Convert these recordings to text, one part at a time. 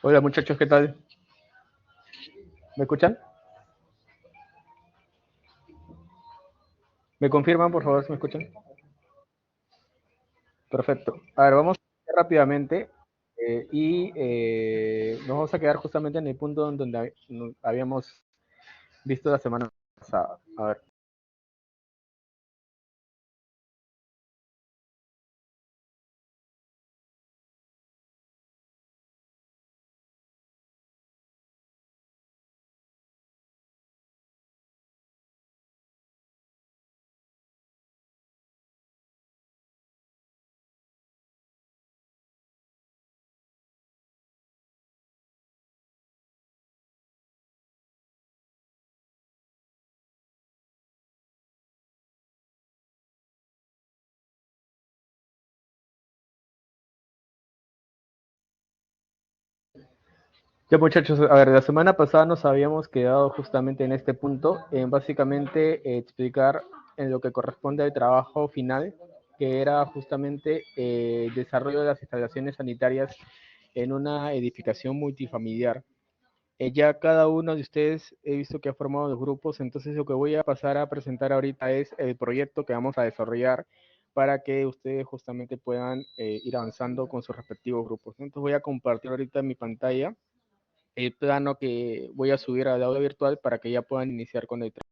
Hola muchachos, ¿qué tal? ¿Me escuchan? ¿Me confirman, por favor, si me escuchan? Perfecto. A ver, vamos a rápidamente nos vamos a quedar justamente en el punto en donde habíamos visto la semana pasada. A ver, ya muchachos, a ver, la semana pasada nos habíamos quedado justamente en este punto, en básicamente explicar en lo que corresponde al trabajo final, que era justamente el desarrollo de las instalaciones sanitarias en una edificación multifamiliar. Ya cada uno de ustedes he visto que ha formado los grupos, entonces lo que voy a pasar a presentar ahorita es el proyecto que vamos a desarrollar para que ustedes justamente puedan ir avanzando con sus respectivos grupos. Entonces voy a compartir ahorita en mi pantalla el plano que voy a subir al audio virtual para que ya puedan iniciar con el trabajo.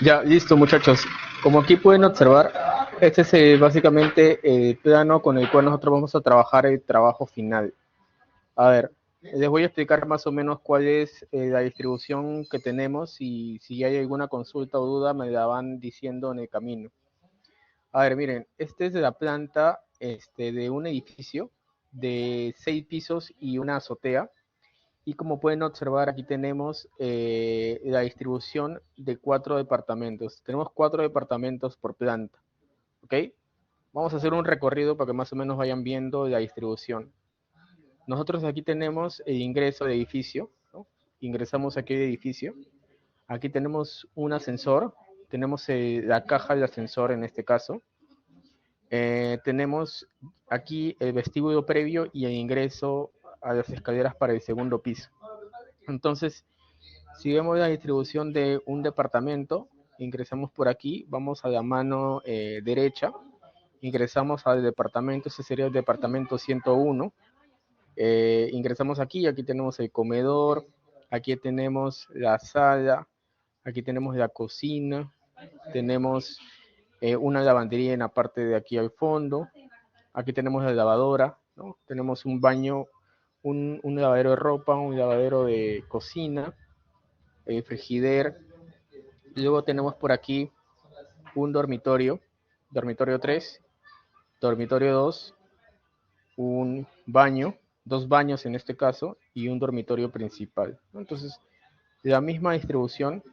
Ya, listo muchachos. Como aquí pueden observar, este es básicamente el plano con el cual nosotros vamos a trabajar el trabajo final. A ver, les voy a explicar más o menos cuál es la distribución que tenemos y si hay alguna consulta o duda me la van diciendo en el camino. A ver, miren, este es la planta de un edificio de 6 pisos y una azotea. Y como pueden observar, aquí tenemos la distribución de 4 departamentos. Tenemos 4 departamentos por planta, ¿ok? Vamos a hacer un recorrido para que más o menos vayan viendo la distribución. Nosotros aquí tenemos el ingreso del edificio, ¿no? Ingresamos aquí al edificio. Aquí tenemos un ascensor, tenemos la caja del ascensor en este caso. Tenemos aquí el vestíbulo previo y el ingreso a las escaleras para el segundo piso. Entonces, si vemos la distribución de un departamento, ingresamos por aquí, vamos a la mano derecha, ingresamos al departamento, ese sería el departamento 101. Ingresamos aquí, aquí tenemos el comedor, aquí tenemos la sala, aquí tenemos la cocina, tenemos una lavandería en la parte de aquí al fondo, aquí tenemos la lavadora, ¿no? Tenemos un baño, un lavadero de ropa, un lavadero de cocina, frigider. Luego tenemos por aquí un dormitorio, dormitorio 3, dormitorio 2, un baño, 2 baños en este caso, y un dormitorio principal. Entonces, la misma distribución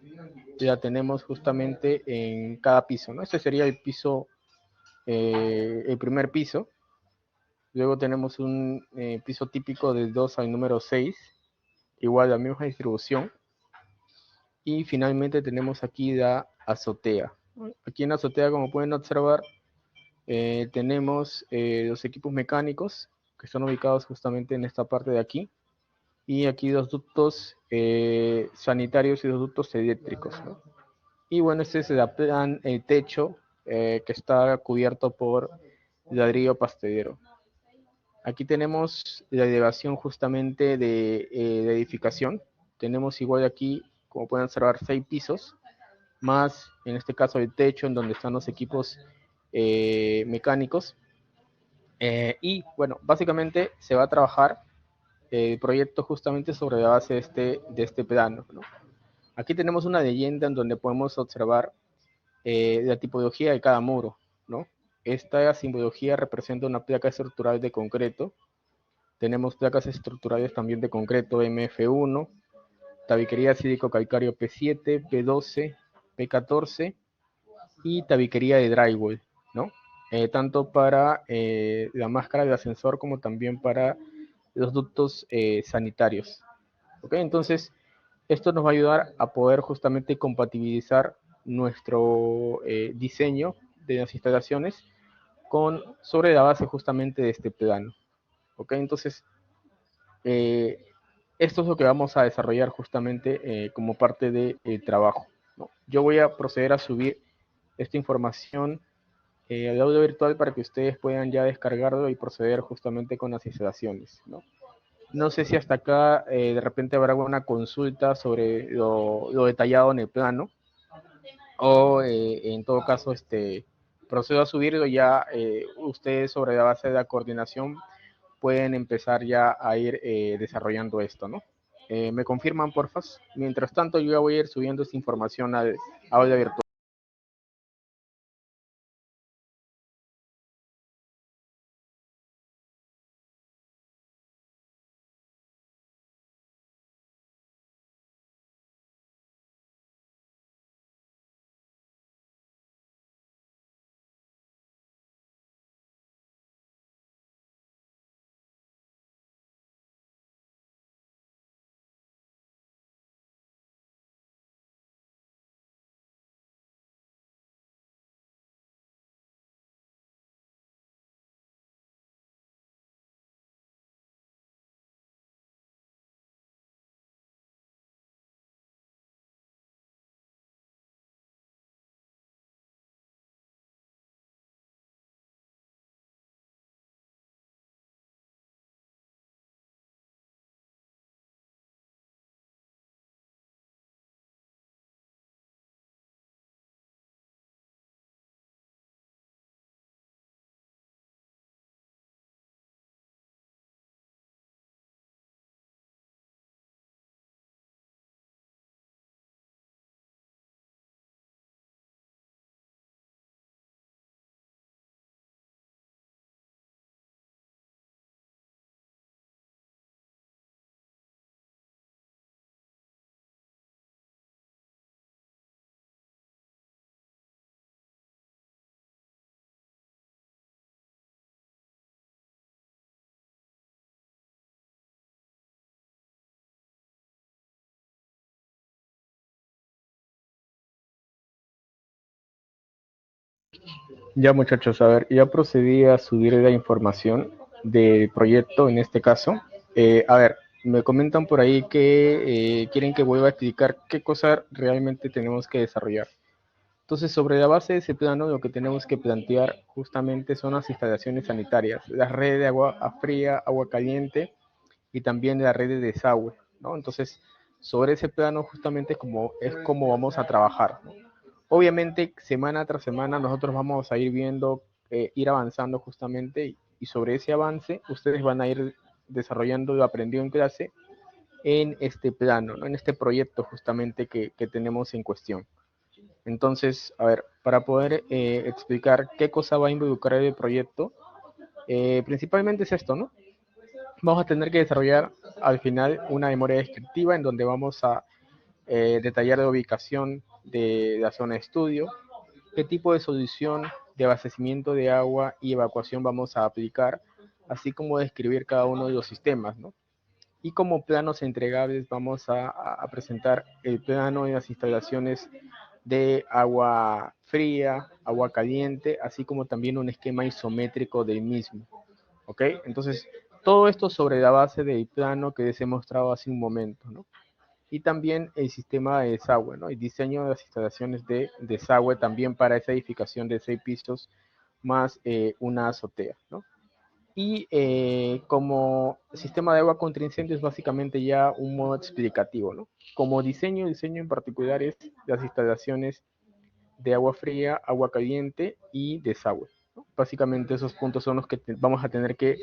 la tenemos justamente en cada piso, ¿no? Este sería el piso, el primer piso. Luego tenemos un piso típico del 2 al número 6, igual la misma distribución. Y finalmente tenemos aquí la azotea. Aquí en la azotea, como pueden observar, tenemos los equipos mecánicos que están ubicados justamente en esta parte de aquí. Y aquí dos ductos sanitarios y dos ductos eléctricos, ¿no? Y bueno, este es el techo que está cubierto por ladrillo pastelero. Aquí tenemos la elevación justamente de edificación. Tenemos igual aquí, como pueden observar, 6 pisos, más en este caso el techo en donde están los equipos mecánicos. Y bueno, básicamente se va a trabajar el proyecto justamente sobre la base de este plano, ¿no? Aquí tenemos una leyenda en donde podemos observar la tipología de cada muro, ¿no? Esta simbología representa una placa estructural de concreto. Tenemos placas estructurales también de concreto MF1, tabiquería sílico-calcáreo P7, P12, P14 y tabiquería de drywall, ¿no? Tanto para la máscara de ascensor como también para los ductos sanitarios. ¿Ok? Entonces, esto nos va a ayudar a poder justamente compatibilizar nuestro diseño de las instalaciones sobre la base justamente de este plano. ¿Ok? Entonces, eh, esto es lo que vamos a desarrollar justamente como parte del trabajo, ¿no? Yo voy a proceder a subir esta información al audio virtual para que ustedes puedan ya descargarlo y proceder justamente con las instalaciones, ¿no? No sé si hasta acá de repente habrá alguna consulta sobre lo detallado en el plano o en todo caso procedo a subirlo ya ustedes sobre la base de la coordinación pueden empezar ya a ir desarrollando esto, ¿no? ¿Me confirman, porfa? Mientras tanto, yo ya voy a ir subiendo esta información al aula virtual. Ya muchachos, a ver, ya procedí a subir la información del proyecto en este caso. A ver, me comentan por ahí que quieren que vuelva a explicar qué cosa realmente tenemos que desarrollar. Entonces, sobre la base de ese plano, lo que tenemos que plantear justamente son las instalaciones sanitarias, las redes de agua fría, agua caliente y también la red de desagüe, ¿no? Entonces, sobre ese plano justamente es como vamos a trabajar, ¿no? Obviamente, semana tras semana nosotros vamos a ir viendo, ir avanzando justamente y sobre ese avance ustedes van a ir desarrollando lo aprendido en clase en este plano, ¿no? En este proyecto justamente que tenemos en cuestión. Entonces, a ver, para poder explicar qué cosa va a involucrar el proyecto, principalmente es esto, ¿no? Vamos a tener que desarrollar al final una memoria descriptiva en donde vamos a detallar la ubicación de la zona de estudio, qué tipo de solución de abastecimiento de agua y evacuación vamos a aplicar, así como describir cada uno de los sistemas, ¿no? Y como planos entregables vamos a presentar el plano de las instalaciones de agua fría, agua caliente, así como también un esquema isométrico del mismo. ¿Ok? Entonces, todo esto sobre la base del plano que les he mostrado hace un momento, ¿no? Y también el sistema de desagüe, ¿no? El diseño de las instalaciones de desagüe también para esa edificación de 6 pisos más una azotea, ¿no? Y como sistema de agua contra incendios, básicamente ya un modo explicativo, ¿no? Como diseño en particular es las instalaciones de agua fría, agua caliente y desagüe, ¿no? Básicamente esos puntos son los que vamos a tener que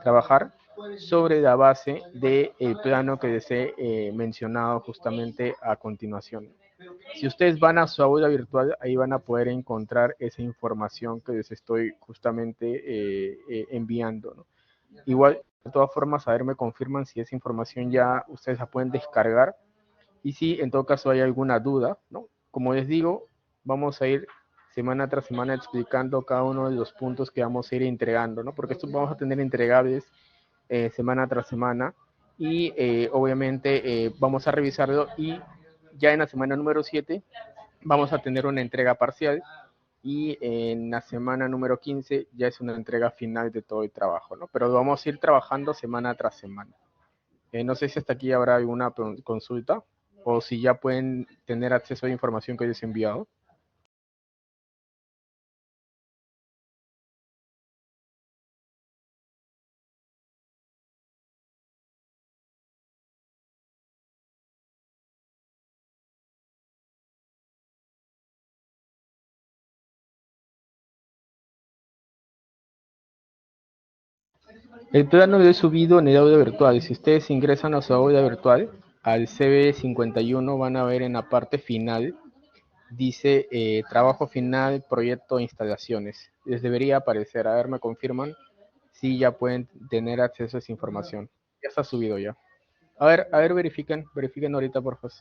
trabajar sobre la base del plano que les he mencionado justamente a continuación. Si ustedes van a su aula virtual, ahí van a poder encontrar esa información que les estoy justamente enviando, ¿no? Igual, de todas formas, a ver, me confirman si esa información ya ustedes la pueden descargar y si en todo caso hay alguna duda, ¿no? Como les digo, vamos a ir semana tras semana explicando cada uno de los puntos que vamos a ir entregando, ¿no? Porque estos vamos a tener entregables semana tras semana y obviamente vamos a revisarlo y ya en la semana número 7 vamos a tener una entrega parcial y en la semana número 15 ya es una entrega final de todo el trabajo, ¿no? Pero vamos a ir trabajando semana tras semana. No sé si hasta aquí habrá alguna consulta o si ya pueden tener acceso a la información que les he enviado. El plano lo he subido en el aula virtual. Si ustedes ingresan a su aula virtual, al CB51 van a ver en la parte final, dice trabajo final, proyecto e instalaciones. Les debería aparecer. A ver, me confirman si ya pueden tener acceso a esa información. Ya está subido ya. A ver, verifiquen ahorita, por favor.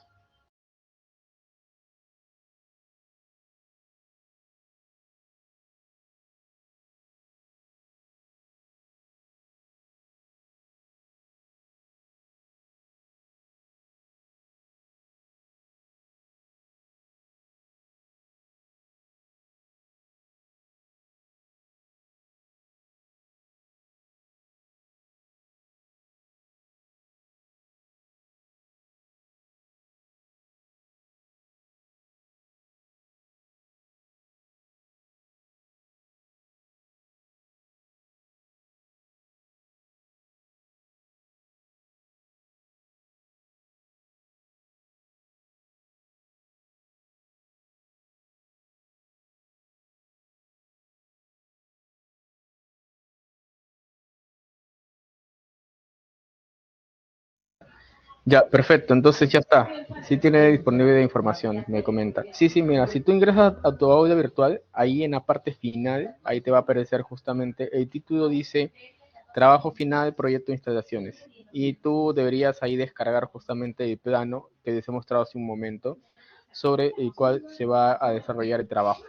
Ya, perfecto, entonces ya está. Sí tiene disponible la información, me comenta. Sí, sí, mira, si tú ingresas a tu aula virtual, ahí en la parte final, ahí te va a aparecer justamente, el título dice trabajo final, proyecto de instalaciones. Y tú deberías ahí descargar justamente el plano que les he mostrado hace un momento, sobre el cual se va a desarrollar el trabajo.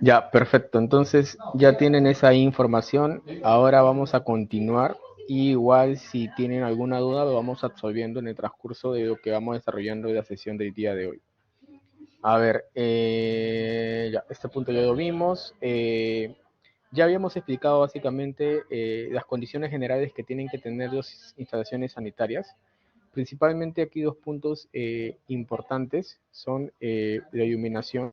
Ya, perfecto. Entonces ya tienen esa información. Ahora vamos a continuar. Y igual si tienen alguna duda lo vamos absolviendo en el transcurso de lo que vamos desarrollando en la sesión del día de hoy. A ver, ya, este punto ya lo vimos. Ya habíamos explicado básicamente las condiciones generales que tienen que tener las instalaciones sanitarias. Principalmente aquí dos puntos importantes son la iluminación,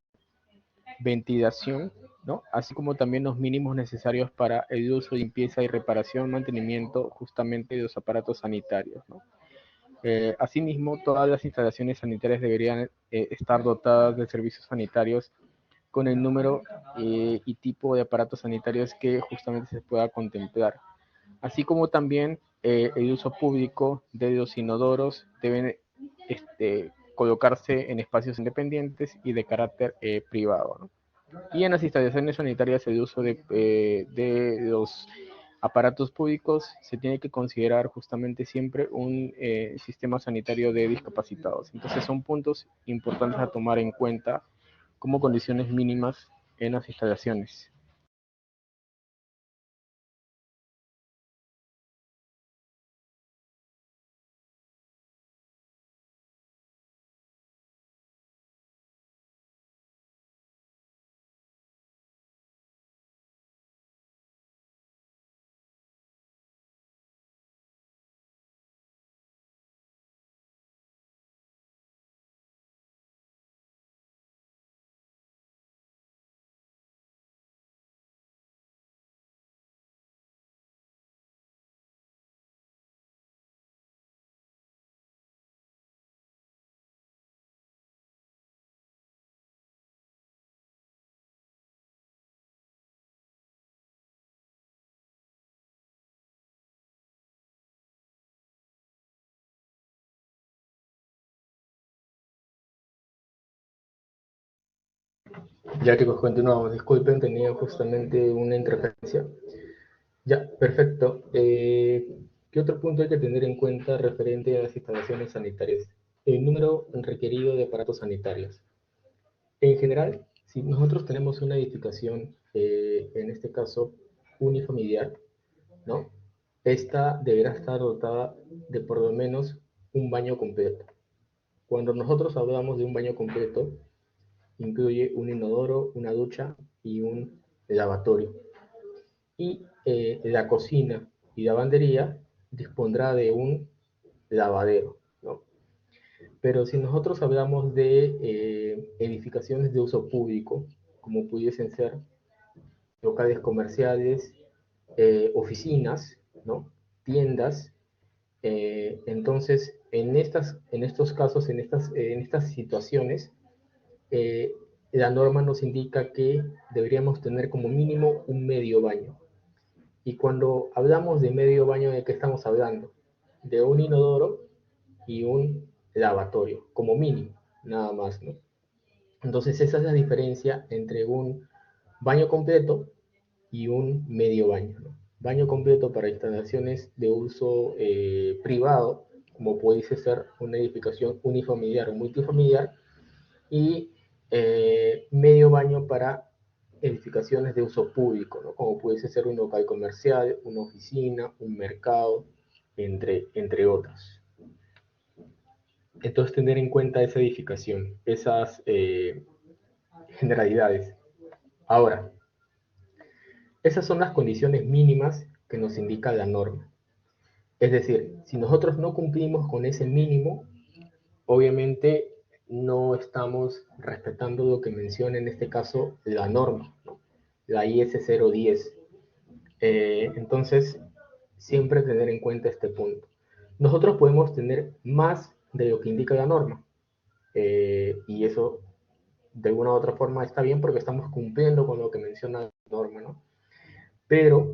ventilación, ¿no? Así como también los mínimos necesarios para el uso, limpieza y reparación, mantenimiento justamente de los aparatos sanitarios, ¿no? Asimismo, todas las instalaciones sanitarias deberían estar dotadas de servicios sanitarios con el número y tipo de aparatos sanitarios que justamente se pueda contemplar. Así como también el uso público de los inodoros deben colocarse en espacios independientes y de carácter privado, ¿no? Y en las instalaciones sanitarias el uso de los aparatos públicos se tiene que considerar justamente siempre un sistema sanitario de discapacitados. Entonces son puntos importantes a tomar en cuenta como condiciones mínimas en las instalaciones. Ya chicos, continuamos. Disculpen, tenía justamente una interferencia. Ya, perfecto. ¿Qué otro punto hay que tener en cuenta referente a las instalaciones sanitarias? El número requerido de aparatos sanitarios. En general, si nosotros tenemos una edificación, en este caso unifamiliar, ¿no? Esta deberá estar dotada de por lo menos un baño completo. Cuando nosotros hablamos de un baño completo, incluye un inodoro, una ducha y un lavatorio. Y la cocina y lavandería dispondrá de un lavadero, ¿no? Pero si nosotros hablamos de edificaciones de uso público, como pudiesen ser locales comerciales, oficinas, ¿no? Tiendas, entonces en estos casos, en estas situaciones, eh, la norma nos indica que deberíamos tener como mínimo un medio baño. Y cuando hablamos de medio baño, ¿de qué estamos hablando? De un inodoro y un lavatorio, como mínimo, nada más, ¿no? Entonces esa es la diferencia entre un baño completo y un medio baño, ¿no? Baño completo para instalaciones de uso privado, como puede ser una edificación unifamiliar o multifamiliar, y medio baño para edificaciones de uso público, ¿no? Como pudiese ser un local comercial, una oficina, un mercado, entre otros. Entonces, tener en cuenta esa edificación, esas generalidades. Ahora, esas son las condiciones mínimas que nos indica la norma. Es decir, si nosotros no cumplimos con ese mínimo, obviamente no estamos respetando lo que menciona en este caso la norma, ¿no? La IS 010. Entonces, siempre tener en cuenta este punto. Nosotros podemos tener más de lo que indica la norma, y eso de una u otra forma está bien porque estamos cumpliendo con lo que menciona la norma, ¿no? Pero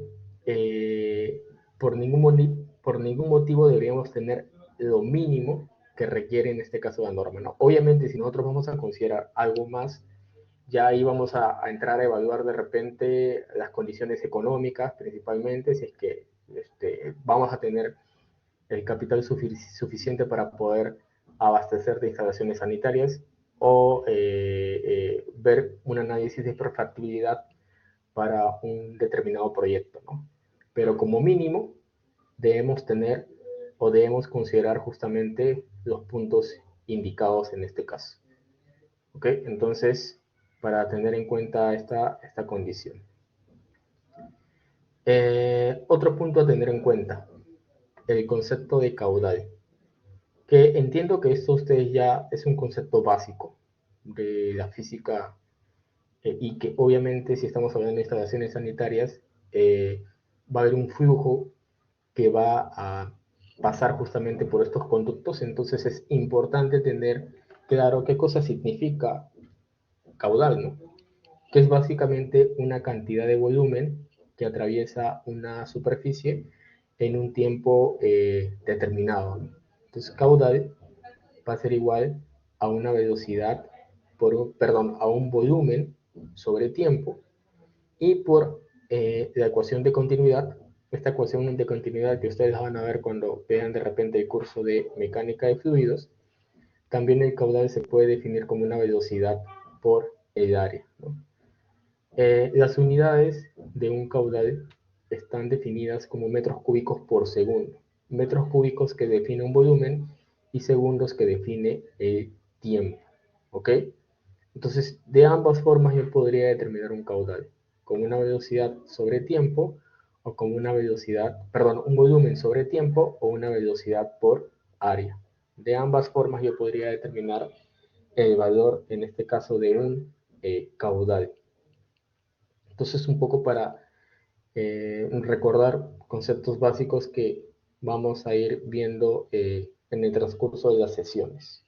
por ningún motivo deberíamos tener lo mínimo que requiere en este caso la norma, ¿no? Obviamente, si nosotros vamos a considerar algo más, ya ahí vamos a entrar a evaluar de repente las condiciones económicas, principalmente, si es que vamos a tener el capital suficiente para poder abastecer de instalaciones sanitarias. o ver un análisis de perfectibilidad para un determinado proyecto, ¿no? Pero como mínimo debemos tener o debemos considerar justamente los puntos indicados en este caso. ¿Ok? Entonces, para tener en cuenta esta condición. Otro punto a tener en cuenta, el concepto de caudal, que entiendo que esto ustedes ya es un concepto básico de la física y que obviamente si estamos hablando de instalaciones sanitarias, va a haber un flujo que va a pasar justamente por estos conductos, entonces es importante tener claro qué cosa significa caudal, ¿no? Que es básicamente una cantidad de volumen que atraviesa una superficie en un tiempo determinado, ¿no? Entonces caudal va a ser igual a una velocidad perdón, a un volumen sobre tiempo y por la ecuación de continuidad, esta ecuación de continuidad que ustedes van a ver cuando vean de repente el curso de mecánica de fluidos, también el caudal se puede definir como una velocidad por el área, ¿no? Las unidades de un caudal están definidas como metros cúbicos por segundo, metros cúbicos que define un volumen y segundos que define el tiempo, ¿ok? Entonces, de ambas formas yo podría determinar un caudal, con una velocidad sobre tiempo o con una velocidad, perdón, un volumen sobre tiempo o una velocidad por área. De ambas formas yo podría determinar el valor, en este caso, de un caudal. Entonces, un poco para recordar conceptos básicos que vamos a ir viendo en el transcurso de las sesiones.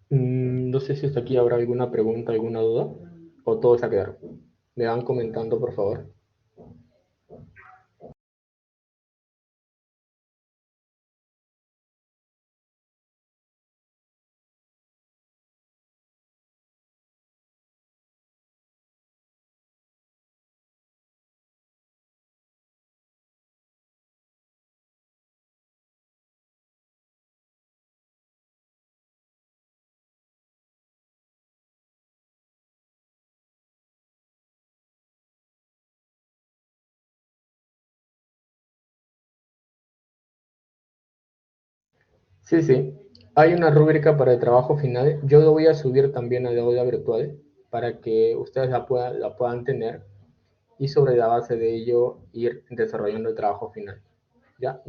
No sé si hasta aquí habrá alguna pregunta, alguna duda, o todo está claro. Me van comentando, por favor. Sí, sí. Hay una rúbrica para el trabajo final. Yo lo voy a subir también a la aula virtual para que ustedes la puedan tener y sobre la base de ello ir desarrollando el trabajo final. Ya,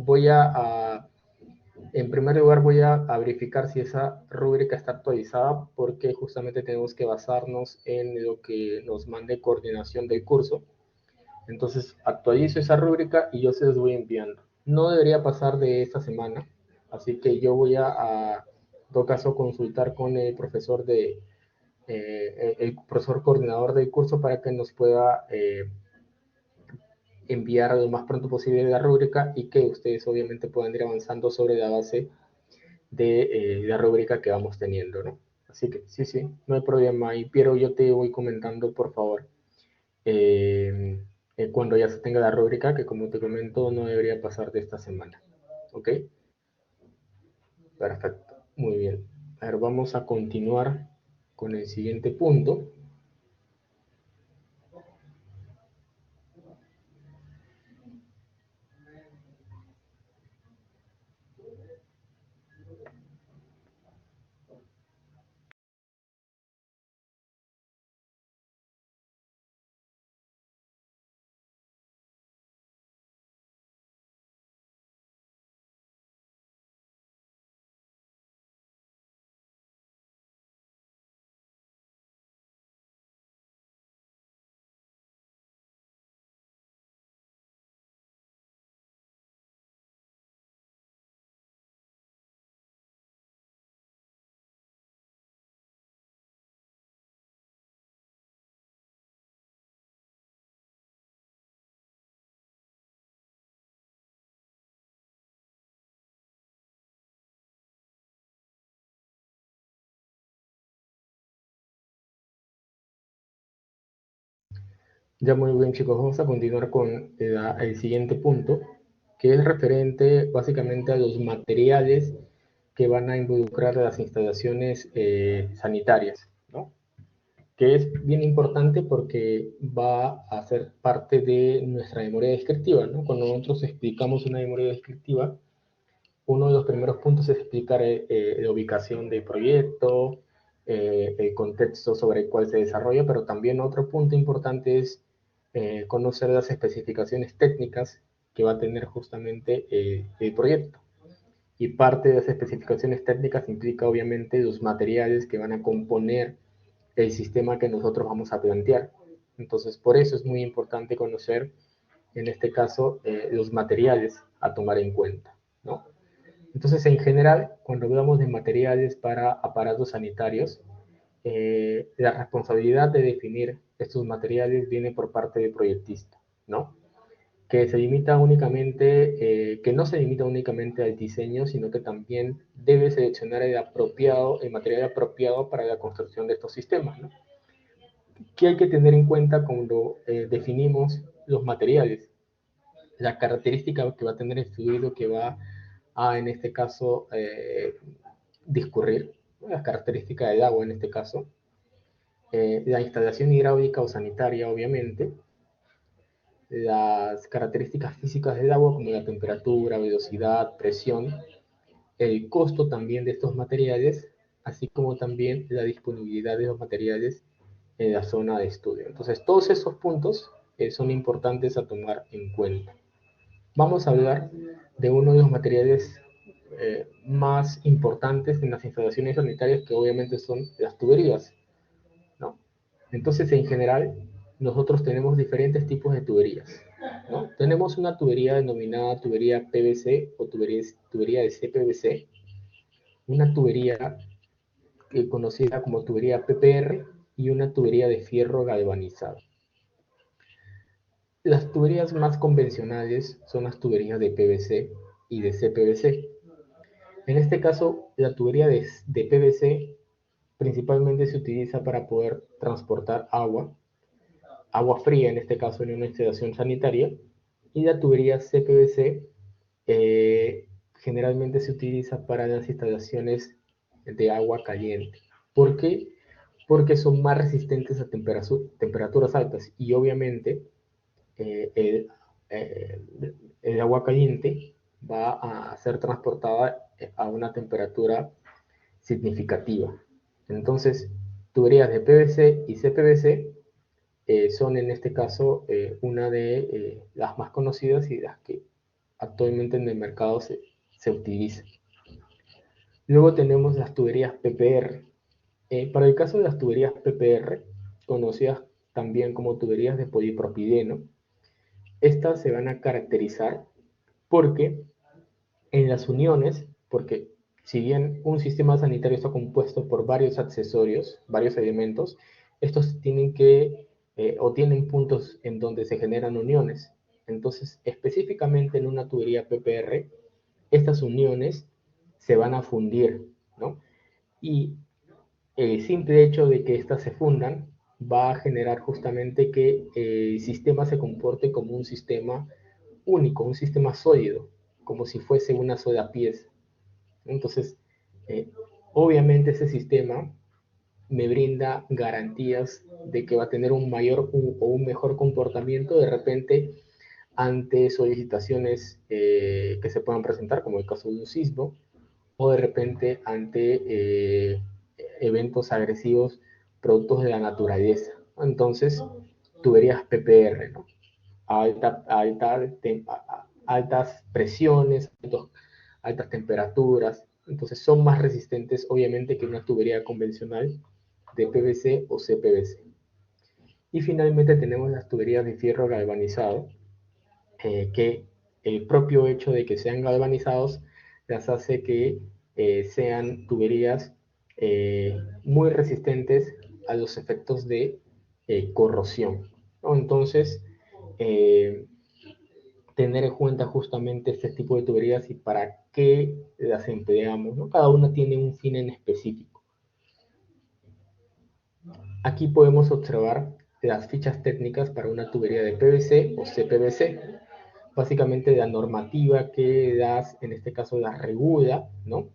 en primer lugar voy a verificar si esa rúbrica está actualizada porque justamente tenemos que basarnos en lo que nos mande coordinación del curso. Entonces actualizo esa rúbrica y yo se los voy enviando. No debería pasar de esta semana, así que yo voy en todo caso, consultar con el profesor coordinador del curso para que nos pueda enviar lo más pronto posible la rúbrica y que ustedes obviamente puedan ir avanzando sobre la base de la rúbrica que vamos teniendo, ¿no? Así que sí, sí, no hay problema. Y Piero, yo te voy comentando, por favor, eh, cuando ya se tenga la rúbrica, que como te comento, no debería pasar de esta semana. ¿Ok? Perfecto. Muy bien. A ver, vamos a continuar con el siguiente punto. Ya muy bien, chicos, vamos a continuar con el siguiente punto, que es referente básicamente a los materiales que van a involucrar las instalaciones sanitarias, ¿no? Que es bien importante porque va a ser parte de nuestra memoria descriptiva, ¿no? Cuando nosotros explicamos una memoria descriptiva, uno de los primeros puntos es explicar la ubicación del proyecto, el contexto sobre el cual se desarrolla, pero también otro punto importante es conocer las especificaciones técnicas que va a tener justamente el proyecto. Y parte de las especificaciones técnicas implica obviamente los materiales que van a componer el sistema que nosotros vamos a plantear. Entonces, por eso es muy importante conocer, en este caso, los materiales a tomar en cuenta, ¿no? Entonces, en general, cuando hablamos de materiales para aparatos sanitarios, la responsabilidad de definir estos materiales viene por parte del proyectista, ¿no? Que se limita únicamente, que no se limita únicamente al diseño, sino que también debe seleccionar el material apropiado para la construcción de estos sistemas, ¿no? ¿Qué hay que tener en cuenta cuando definimos los materiales? La característica que va a tener el fluido que va a, en este caso, discurrir, ¿no? Las características del agua en este caso, la instalación hidráulica o sanitaria, obviamente, las características físicas del agua como la temperatura, velocidad, presión, el costo también de estos materiales, así como también la disponibilidad de los materiales en la zona de estudio. Entonces, todos esos puntos son importantes a tomar en cuenta. Vamos a hablar de uno de los materiales más importantes en las instalaciones sanitarias, que obviamente son las tuberías, ¿no? Entonces, en general, nosotros tenemos diferentes tipos de tuberías, ¿no? Tenemos una tubería denominada tubería PVC o tubería de CPVC, una tubería conocida como tubería PPR y una tubería de fierro galvanizado. Las tuberías más convencionales son las tuberías de PVC y de CPVC. En este caso, la tubería de PVC principalmente se utiliza para poder transportar agua fría en este caso en una instalación sanitaria, y la tubería CPVC generalmente se utiliza para las instalaciones de agua caliente. ¿Por qué? Porque son más resistentes a temperaturas altas y obviamente eh, el, eh, el agua caliente va a ser transportada a una temperatura significativa. Entonces, tuberías de PVC y CPVC son en este caso una de las más conocidas y las que actualmente en el mercado se utilizan. Luego tenemos las tuberías PPR. Para el caso de las tuberías PPR, conocidas también como tuberías de polipropileno, estas se van a caracterizar porque en las uniones, porque si bien un sistema sanitario está compuesto por varios accesorios, varios elementos, estos tienen que o tienen puntos en donde se generan uniones. Entonces, específicamente en una tubería PPR, estas uniones se van a fundir, ¿no? Y el simple hecho de que éstas se fundan va a generar justamente que el sistema se comporte como un sistema único, un sistema sólido, como si fuese una sola pieza. Entonces, eh, obviamente ese sistema me brinda garantías de que va a tener un mayor o un mejor comportamiento de repente ante solicitaciones que se puedan presentar, como el caso de un sismo, o de repente ante eventos agresivos productos de la naturaleza. Entonces, tuberías PPR, ¿no? Altas presiones, altas temperaturas, entonces son más resistentes obviamente que una tubería convencional de PVC o CPVC. Y finalmente tenemos las tuberías de fierro galvanizado, que el propio hecho de que sean galvanizados las hace que sean tuberías muy resistentes a los efectos de corrosión, ¿no? Entonces, eh, tener en cuenta justamente este tipo de tuberías y para qué las empleamos, ¿no? Cada una tiene un fin en específico. Aquí podemos observar las fichas técnicas para una tubería de PVC o CPVC. Básicamente la normativa que das, en este caso la regula, ¿no?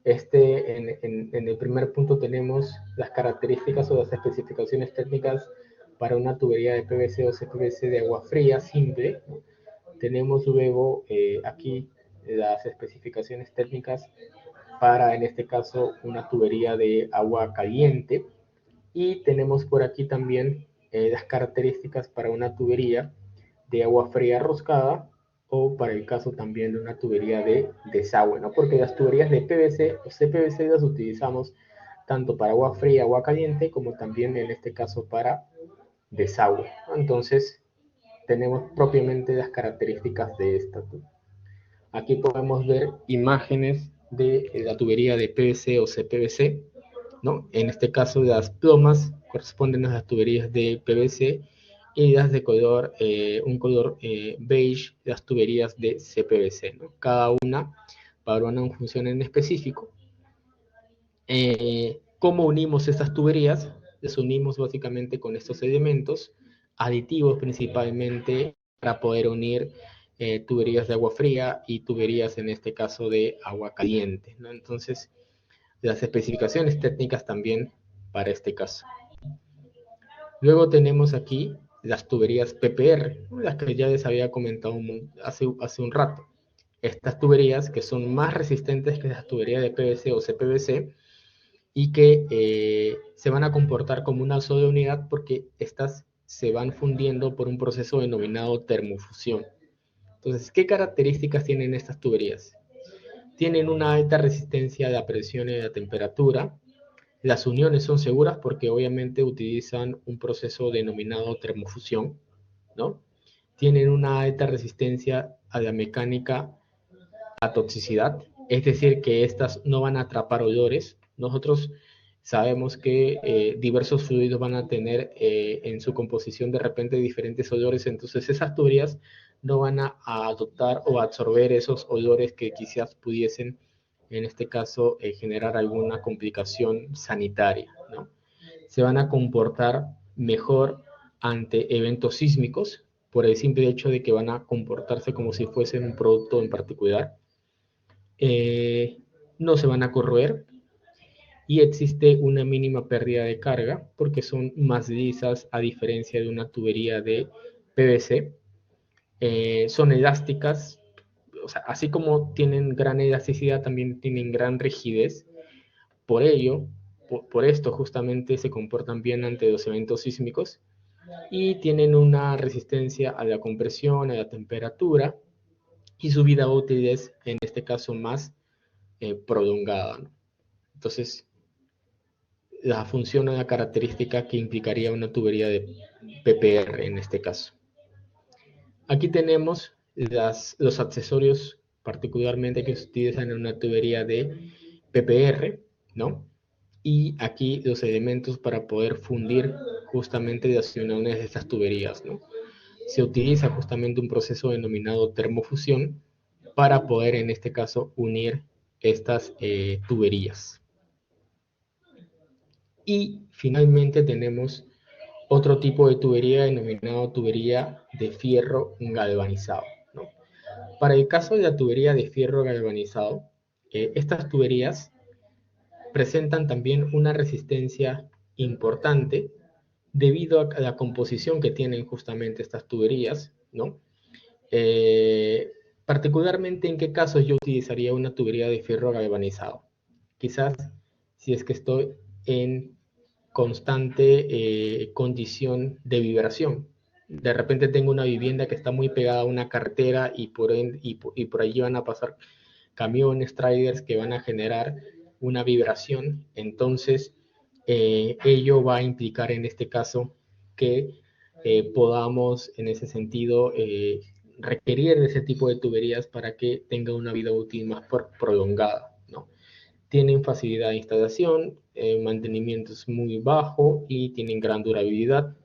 En el primer punto tenemos las características o las especificaciones técnicas para una tubería de PVC o CPVC de agua fría simple, ¿no? Tenemos luego aquí las especificaciones técnicas para, en este caso, una tubería de agua caliente. Y tenemos por aquí también las características para una tubería de agua fría roscada o para el caso también de una tubería de desagüe, ¿no? Porque las tuberías de PVC o CPVC las utilizamos tanto para agua fría, agua caliente, como también en este caso para desagüe, ¿no? Entonces, tenemos propiamente las características de esta tubería. Aquí podemos ver imágenes de la tubería de PVC o CPVC, ¿no? En este caso, las plomas corresponden a las tuberías de PVC y las de color, un color beige, las tuberías de CPVC, ¿no? Cada una para una función en específico. ¿Cómo unimos estas tuberías? Las unimos básicamente con estos elementos, aditivos principalmente, para poder unir tuberías de agua fría y tuberías, en este caso, de agua caliente, ¿no? Entonces, las especificaciones técnicas también para este caso. Luego tenemos aquí las tuberías PPR, las que ya les había comentado hace un rato. Estas tuberías que son más resistentes que las tuberías de PVC o CPVC y que se van a comportar como una sola unidad porque estas se van fundiendo por un proceso denominado termofusión. Entonces, ¿qué características tienen estas tuberías? Tienen una alta resistencia a la presión y a la temperatura. Las uniones son seguras porque obviamente utilizan un proceso denominado termofusión, ¿no? Tienen una alta resistencia a la mecánica, a toxicidad, es decir, que estas no van a atrapar olores. Nosotros sabemos que diversos fluidos van a tener en su composición de repente diferentes olores, entonces esas tuberías no van a adoptar o absorber esos olores que quizás pudiesen, en este caso, generar alguna complicación sanitaria, ¿no? Se van a comportar mejor ante eventos sísmicos por el simple hecho de que van a comportarse como si fuesen un producto en particular. No se van a corroer y existe una mínima pérdida de carga porque son más lisas a diferencia de una tubería de PVC. Son elásticas, o sea, así como tienen gran elasticidad, también tienen gran rigidez. Por ello, por esto justamente se comportan bien ante los eventos sísmicos y tienen una resistencia a la compresión, a la temperatura y su vida útil es, en este caso, más prolongada, ¿no? Entonces, la función o la característica que implicaría una tubería de PPR en este caso. Aquí tenemos los accesorios particularmente que se utilizan en una tubería de PPR, ¿no? Y aquí los elementos para poder fundir justamente las uniones de estas tuberías, ¿no? Se utiliza justamente un proceso denominado termofusión para poder, en este caso, unir estas tuberías. Y finalmente tenemos otro tipo de tubería denominado tubería de fierro galvanizado, ¿no? Para el caso de la tubería de fierro galvanizado, estas tuberías presentan también una resistencia importante debido a la composición que tienen justamente estas tuberías, ¿no? Particularmente en qué casos yo utilizaría una tubería de fierro galvanizado. Quizás si es que estoy en constante condición de vibración. De repente tengo una vivienda que está muy pegada a una carretera y por allí van a pasar camiones, trailers que van a generar una vibración. Entonces, ello va a implicar en este caso que podamos en ese sentido requerir de ese tipo de tuberías para que tenga una vida útil más prolongada, ¿no? Tienen facilidad de instalación, mantenimiento es muy bajo y tienen gran durabilidad.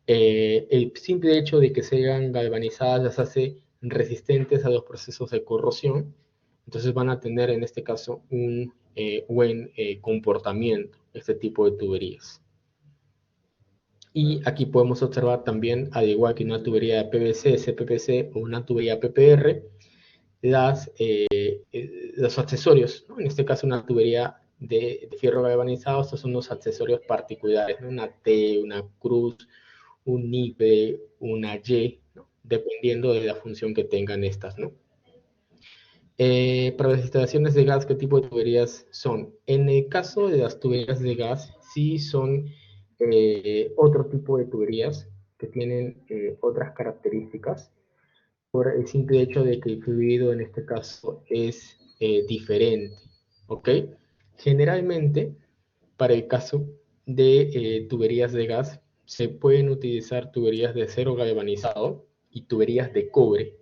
El simple hecho de que sean galvanizadas las hace resistentes a los procesos de corrosión, entonces van a tener en este caso un buen comportamiento, este tipo de tuberías. Y aquí podemos observar también, al igual que una tubería de PVC, CPVC o una tubería PPR, los accesorios, ¿no? En este caso una tubería de fierro galvanizado. Estos son unos accesorios particulares, ¿no? Una T, una cruz, un nipe, una Y, ¿no? Dependiendo de la función que tengan estas, ¿no? Para las instalaciones de gas, ¿qué tipo de tuberías son? En el caso de las tuberías de gas, sí son otro tipo de tuberías que tienen otras características por el simple hecho de que el fluido en este caso es diferente, ¿ok? Generalmente, para el caso de tuberías de gas, se pueden utilizar tuberías de acero galvanizado y tuberías de cobre,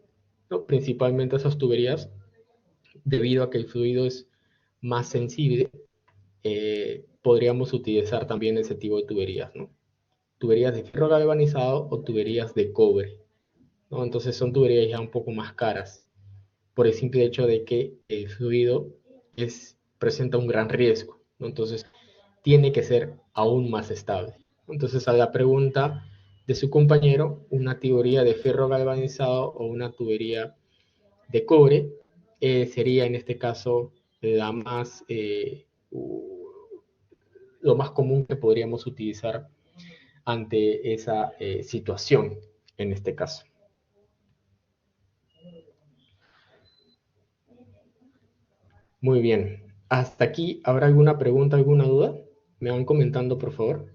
¿no? Principalmente esas tuberías, debido a que el fluido es más sensible, podríamos utilizar también ese tipo de tuberías, ¿no? Tuberías de fierro galvanizado o tuberías de cobre, ¿no? Entonces son tuberías ya un poco más caras, por el simple hecho de que el fluido presenta un gran riesgo, ¿no? Entonces tiene que ser aún más estable. Entonces, a la pregunta de su compañero, una tubería de fierro galvanizado o una tubería de cobre sería en este caso la más, lo más común que podríamos utilizar ante esa situación en este caso. Muy bien. Hasta aquí, ¿habrá alguna pregunta, alguna duda? Me van comentando, por favor.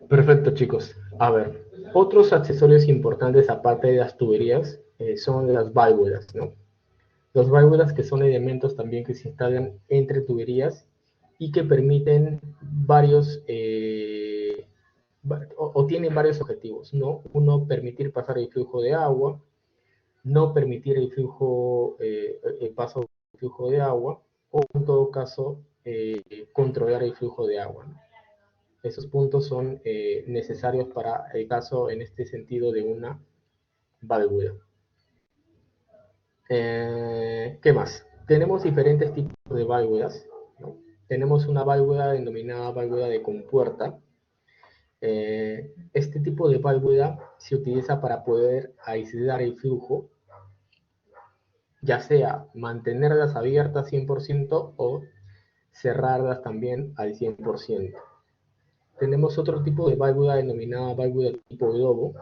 Perfecto, chicos. A ver, otros accesorios importantes aparte de las tuberías son las válvulas, ¿no? Las válvulas que son elementos también que se instalan entre tuberías y que permiten varios, o tienen varios objetivos, ¿no? Uno, permitir pasar el flujo de agua, no permitir el paso del flujo de agua, o en todo caso, controlar el flujo de agua, ¿no? Esos puntos son necesarios para el caso, en este sentido, de una válvula. ¿Qué más? Tenemos diferentes tipos de válvulas, ¿no? Tenemos una válvula denominada válvula de compuerta. Este tipo de válvula se utiliza para poder aislar el flujo, ya sea mantenerlas abiertas 100% o cerrarlas también al 100%. Tenemos otro tipo de válvula denominada válvula tipo globo.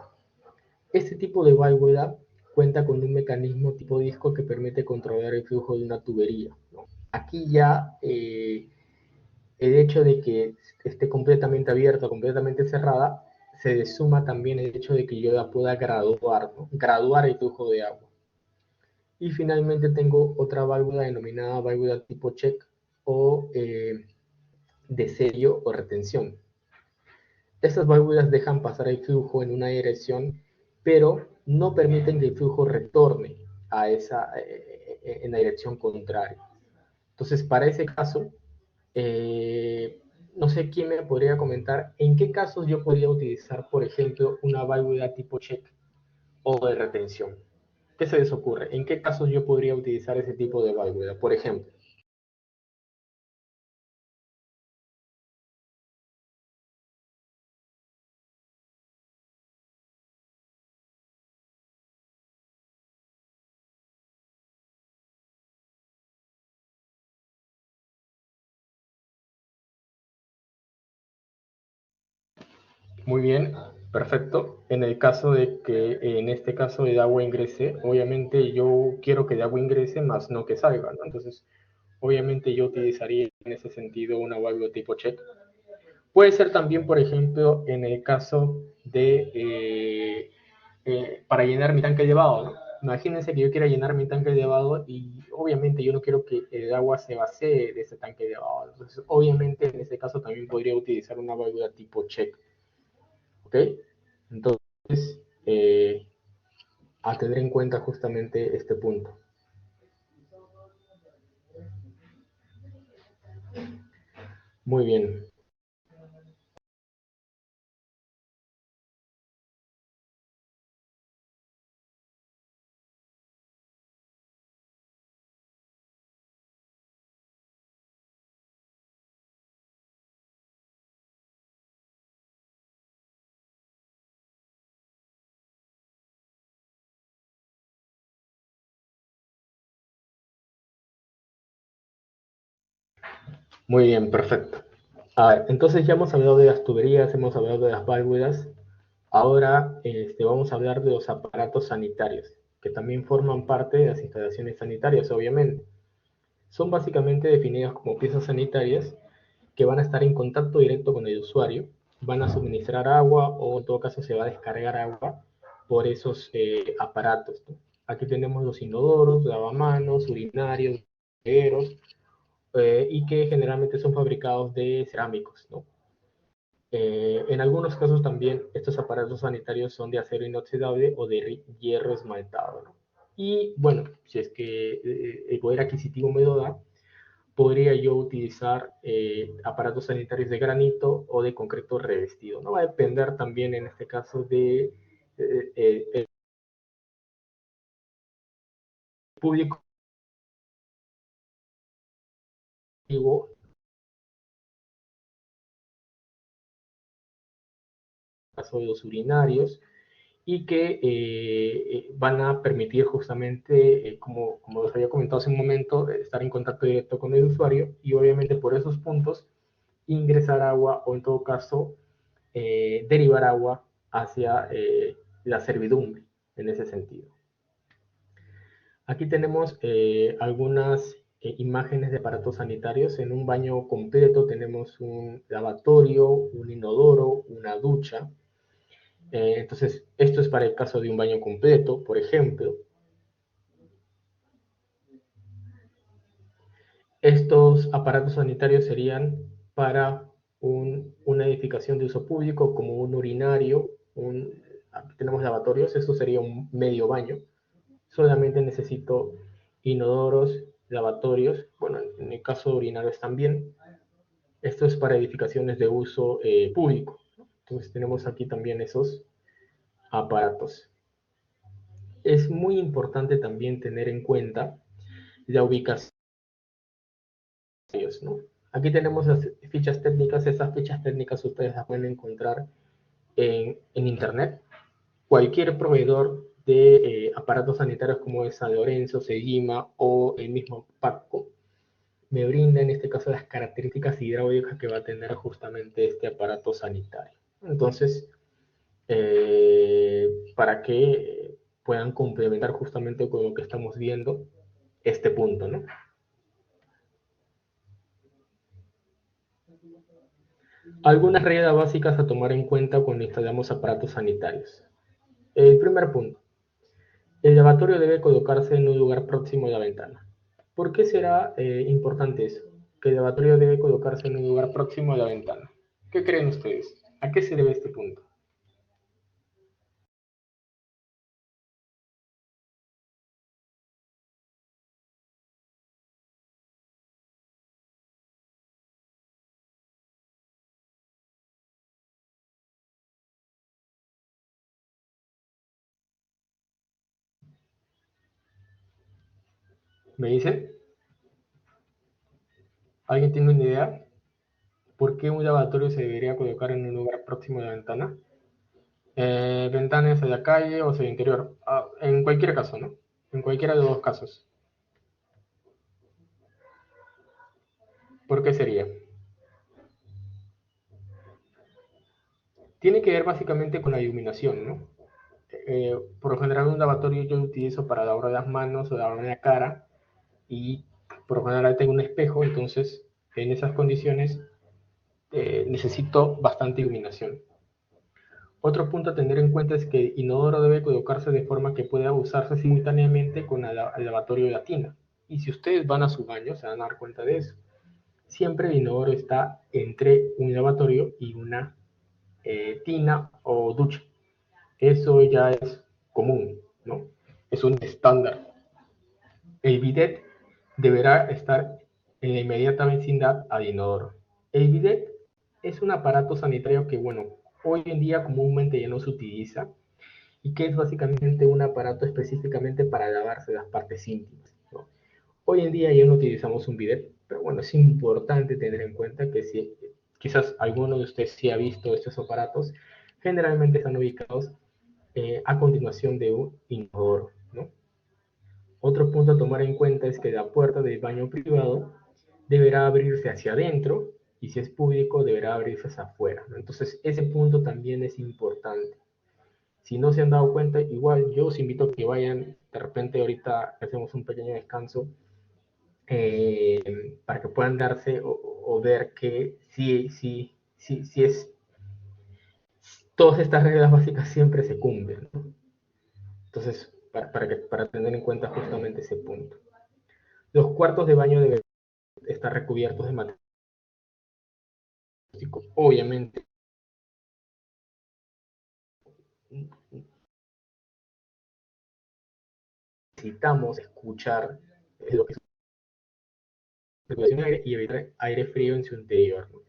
Este tipo de válvula cuenta con un mecanismo tipo disco que permite controlar el flujo de una tubería, ¿no? Aquí ya el hecho de que esté completamente abierta, completamente cerrada, se suma también el hecho de que yo la pueda graduar, ¿no? Graduar el flujo de agua. Y finalmente tengo otra válvula denominada válvula tipo check o de sello o retención. Estas válvulas dejan pasar el flujo en una dirección, pero no permiten que el flujo retorne en la dirección contraria. Entonces, para ese caso, no sé quién me podría comentar en qué casos yo podría utilizar, por ejemplo, una válvula tipo check o de retención. ¿Qué se les ocurre? ¿En qué casos yo podría utilizar ese tipo de válvula? Por ejemplo, muy bien, perfecto. En el caso de que en este caso el agua ingrese, obviamente yo quiero que el agua ingrese más no que salga, ¿no? Entonces, obviamente yo utilizaría en ese sentido una válvula tipo check. Puede ser también, por ejemplo, en el caso de para llenar mi tanque elevado, ¿no? Imagínense que yo quiera llenar mi tanque elevado y obviamente yo no quiero que el agua se vacíe de ese tanque elevado. Entonces, obviamente en ese caso también podría utilizar una válvula tipo check. ¿Ok? Entonces, a tener en cuenta justamente este punto. Muy bien. Muy bien, perfecto. A ver, entonces ya hemos hablado de las tuberías, hemos hablado de las válvulas. Ahora vamos a hablar de los aparatos sanitarios, que también forman parte de las instalaciones sanitarias, obviamente. Son básicamente definidas como piezas sanitarias que van a estar en contacto directo con el usuario, van a suministrar agua o en todo caso se va a descargar agua por esos aparatos, ¿no? Aquí tenemos los inodoros, lavamanos, urinarios, y que generalmente son fabricados de cerámicos, ¿no? En algunos casos también estos aparatos sanitarios son de acero inoxidable o de hierro esmaltado, ¿no? Y bueno, si es que el poder adquisitivo me lo da, podría yo utilizar aparatos sanitarios de granito o de concreto revestido, ¿no? Va a depender también en este caso de el público, en el caso de los urinarios, y que van a permitir justamente, como les había comentado hace un momento, estar en contacto directo con el usuario y obviamente por esos puntos ingresar agua o en todo caso derivar agua hacia la servidumbre en ese sentido. Aquí tenemos algunas imágenes de aparatos sanitarios. En un baño completo tenemos un lavatorio, un inodoro, una ducha. Entonces, esto es para el caso de un baño completo, por ejemplo. Estos aparatos sanitarios serían para una edificación de uso público, como un urinario, tenemos lavatorios, esto sería un medio baño. Solamente necesito inodoros, lavatorios, bueno, en el caso de urinarios también. Esto es para edificaciones de uso público. Entonces tenemos aquí también esos aparatos. Es muy importante también tener en cuenta la ubicación, ¿no? Aquí tenemos las fichas técnicas. Estas fichas técnicas ustedes las pueden encontrar en internet. Cualquier proveedor de aparatos sanitarios como es San Lorenzo, Segima o el mismo Patco me brinda en este caso las características hidráulicas que va a tener justamente este aparato sanitario. Entonces, para que puedan complementar justamente con lo que estamos viendo este punto, ¿no? Algunas reglas básicas a tomar en cuenta cuando instalamos aparatos sanitarios. El primer punto, el lavatorio debe colocarse en un lugar próximo a la ventana. ¿Por qué será importante eso? Que el lavatorio debe colocarse en un lugar próximo a la ventana. ¿Qué creen ustedes? ¿A qué se debe este punto? ¿Me dicen? ¿Alguien tiene una idea? ¿Por qué un lavatorio se debería colocar en un lugar próximo a la ventana? Ventanas hacia la calle o hacia el interior. En cualquier caso, ¿no? En cualquiera de los dos casos. ¿Por qué sería? Tiene que ver básicamente con la iluminación, ¿no? Por lo general un lavatorio yo lo utilizo para lavar las manos o lavar la cara y por lo general tengo un espejo, entonces en esas condiciones necesito bastante iluminación. Otro punto a tener en cuenta es que el inodoro debe colocarse de forma que pueda usarse simultáneamente con el lavatorio de la tina. Y si ustedes van a su baño, se van a dar cuenta de eso. Siempre el inodoro está entre un lavatorio y una tina o ducha. Eso ya es común, ¿no? Es un estándar. El bidet deberá estar en la inmediata vecindad al inodoro. El bidet es un aparato sanitario que, bueno, hoy en día comúnmente ya no se utiliza y que es básicamente un aparato específicamente para lavarse las partes íntimas, ¿no? Hoy en día ya no utilizamos un bidet, pero bueno, es importante tener en cuenta que si quizás alguno de ustedes sí ha visto estos aparatos, generalmente están ubicados a continuación de un inodoro, ¿no? Otro punto a tomar en cuenta es que la puerta del baño privado deberá abrirse hacia adentro y si es público deberá abrirse hacia afuera, ¿no? Entonces ese punto también es importante. Si no se han dado cuenta, igual yo os invito a que vayan, de repente ahorita hacemos un pequeño descanso para que puedan darse o ver que sí es, todas estas reglas básicas siempre se cumplen, ¿no? Entonces, para tener en cuenta justamente ese punto. Los cuartos de baño deben estar recubiertos de material acústico. Obviamente, necesitamos escuchar lo que es circulación de aire y evitar aire frío en su interior, ¿no?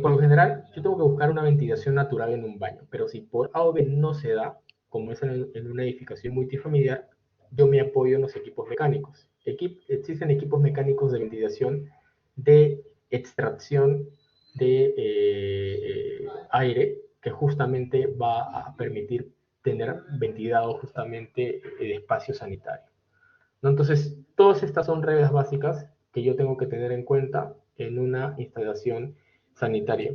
Por lo general, yo tengo que buscar una ventilación natural en un baño, pero si por A o B no se da, como es en una edificación multifamiliar, yo me apoyo en los equipos mecánicos. Existen equipos mecánicos de ventilación, de extracción de aire, que justamente va a permitir tener ventilado justamente el espacio sanitario, ¿no? Entonces, todas estas son reglas básicas que yo tengo que tener en cuenta en una instalación sanitaria.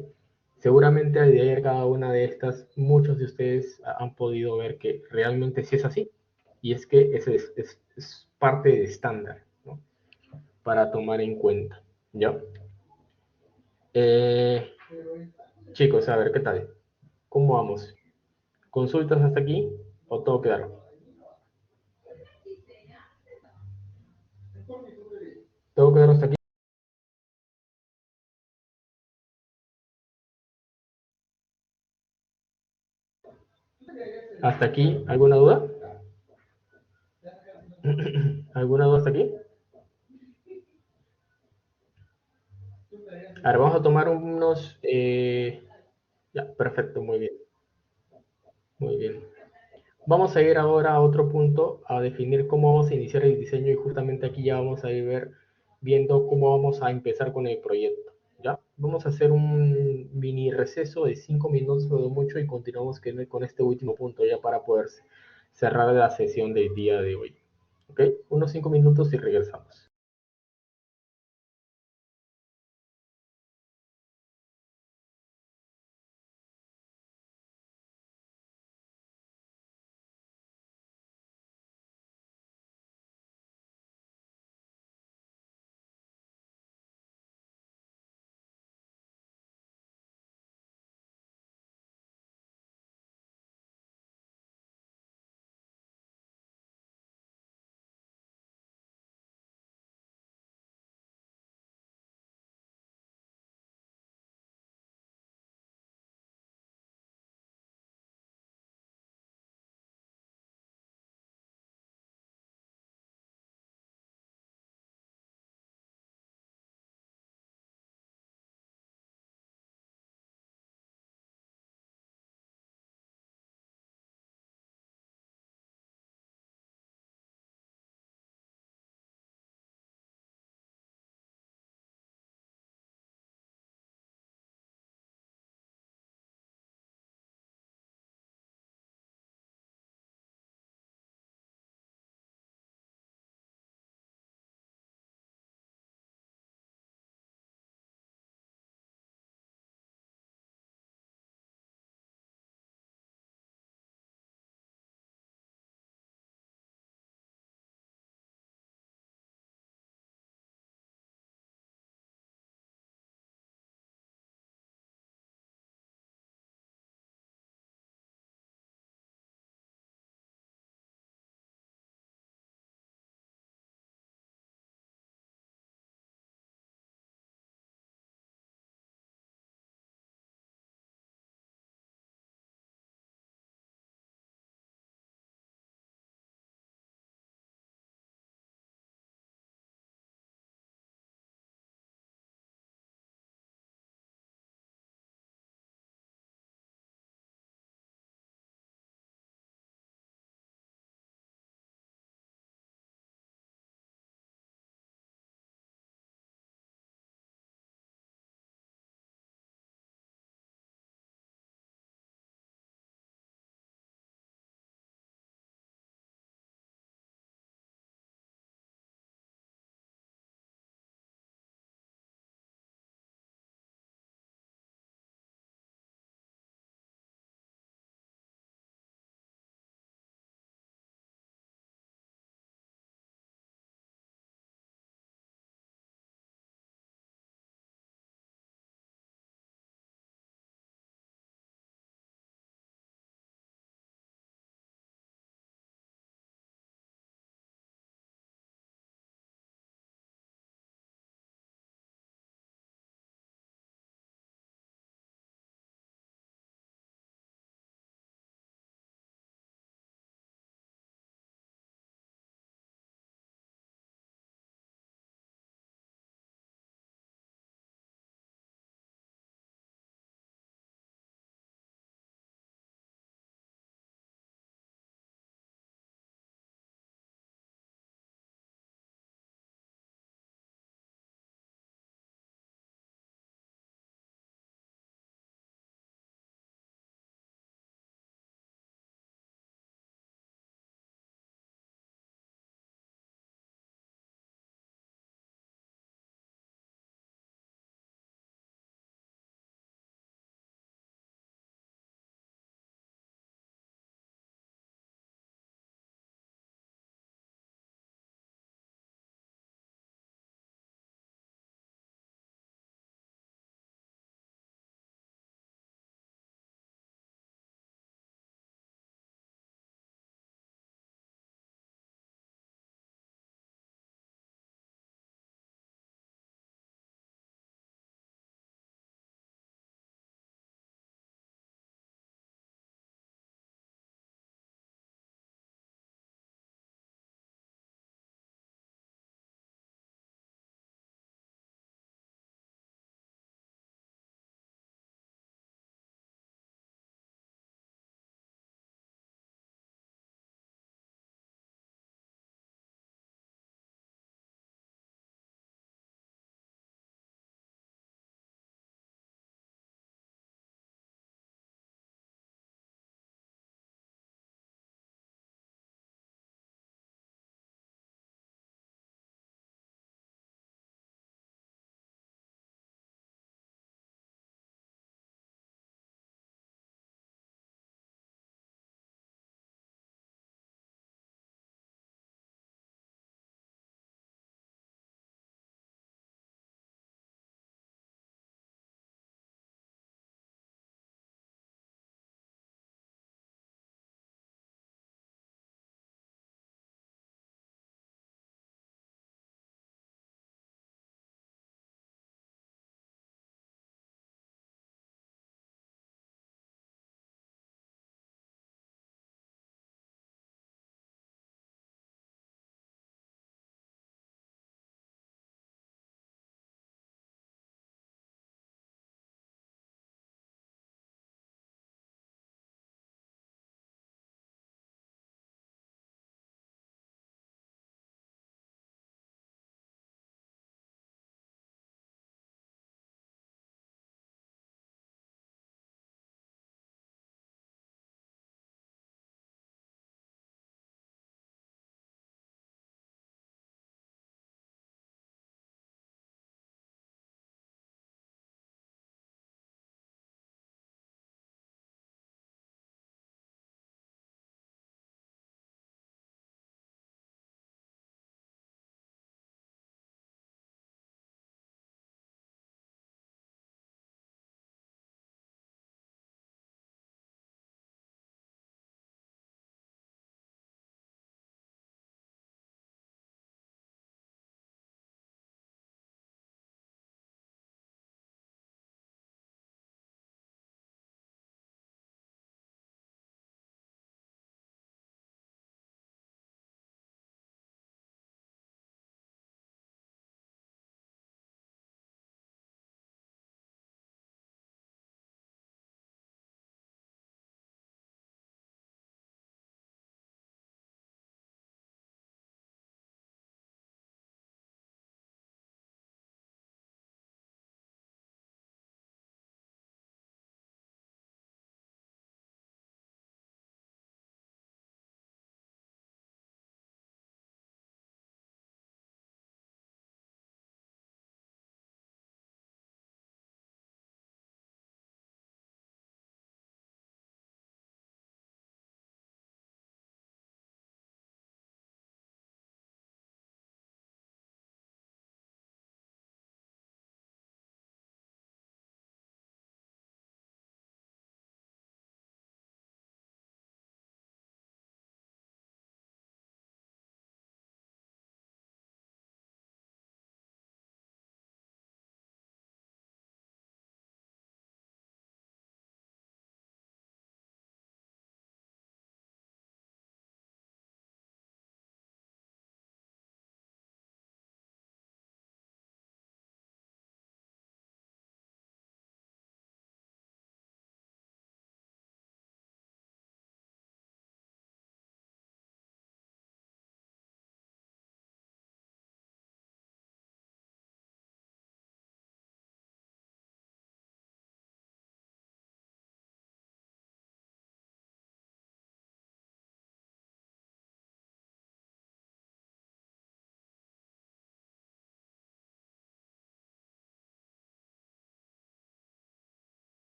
Seguramente al leer cada una de estas, muchos de ustedes han podido ver que realmente sí es así. Y es que es parte del estándar, ¿no? Para tomar en cuenta. ¿Ya? Eh, Chicos, a ver, ¿qué tal? ¿Cómo vamos? ¿Consultas hasta aquí o todo claro? ¿Todo claro hasta aquí? ¿Hasta aquí? ¿Alguna duda? ¿Alguna duda hasta aquí? A ver, vamos a tomar unos... ya, perfecto, muy bien, muy bien. Vamos a ir ahora a otro punto, a definir cómo vamos a iniciar el diseño y justamente aquí ya vamos a ir viendo cómo vamos a empezar con el proyecto. ¿Ya? Vamos a hacer un mini receso de 5 minutos o mucho y continuamos con este último punto ya para poder cerrar la sesión del día de hoy. ¿Ok? Unos 5 minutos y regresamos.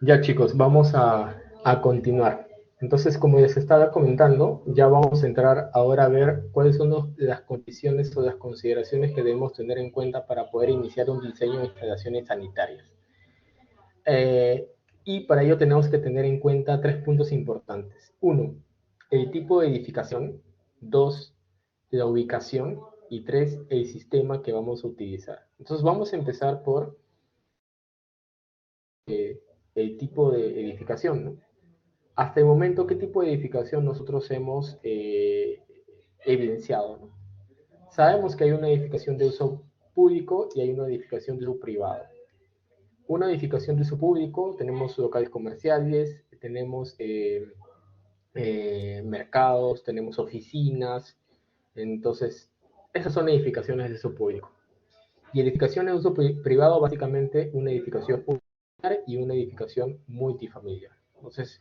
Ya chicos, vamos a continuar. Entonces, como les estaba comentando, ya vamos a entrar ahora a ver cuáles son las condiciones o las consideraciones que debemos tener en cuenta para poder iniciar un diseño de instalaciones sanitarias. Eh, y para ello tenemos que tener en cuenta tres puntos importantes. Uno, el tipo de edificación. Dos, la ubicación. Y tres, el sistema que vamos a utilizar. Entonces vamos a empezar por el tipo de edificación, ¿no? Hasta el momento, ¿qué tipo de edificación nosotros hemos evidenciado? ¿No? Sabemos que hay una edificación de uso público y hay una edificación de uso privado. Una edificación de uso público, tenemos locales comerciales, tenemos mercados, tenemos oficinas, entonces esas son edificaciones de uso público. Y edificaciones de uso privado, básicamente una edificación unifamiliar y una edificación multifamiliar. Entonces,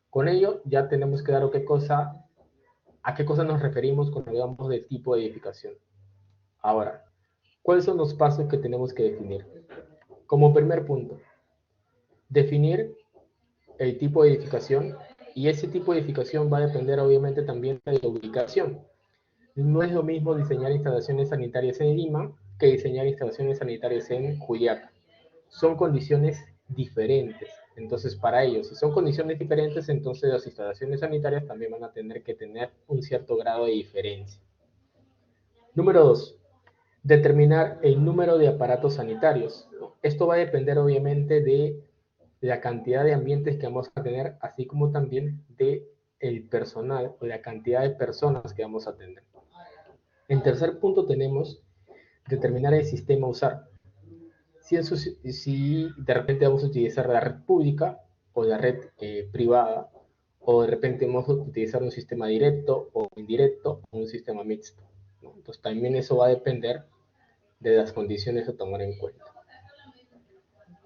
con ello ya tenemos claro a qué cosa nos referimos cuando hablamos del tipo de edificación. Ahora, ¿cuáles son los pasos que tenemos que definir? Como primer punto, definir el tipo de edificación, y ese tipo de edificación va a depender obviamente también de la ubicación. No es lo mismo diseñar instalaciones sanitarias en Lima que diseñar instalaciones sanitarias en Juliaca. Son condiciones diferentes. Entonces, para ellos, si son condiciones diferentes, entonces las instalaciones sanitarias también van a tener que tener un cierto grado de diferencia. Número dos, determinar el número de aparatos sanitarios. Esto va a depender obviamente de la cantidad de ambientes que vamos a tener, así como también de el personal o la cantidad de personas que vamos a tener. En tercer punto tenemos determinar el sistema a usar. Si de repente vamos a utilizar la red pública o la red privada, o de repente vamos a utilizar un sistema directo o indirecto o un sistema mixto, ¿no? Entonces también eso va a depender de las condiciones a tomar en cuenta.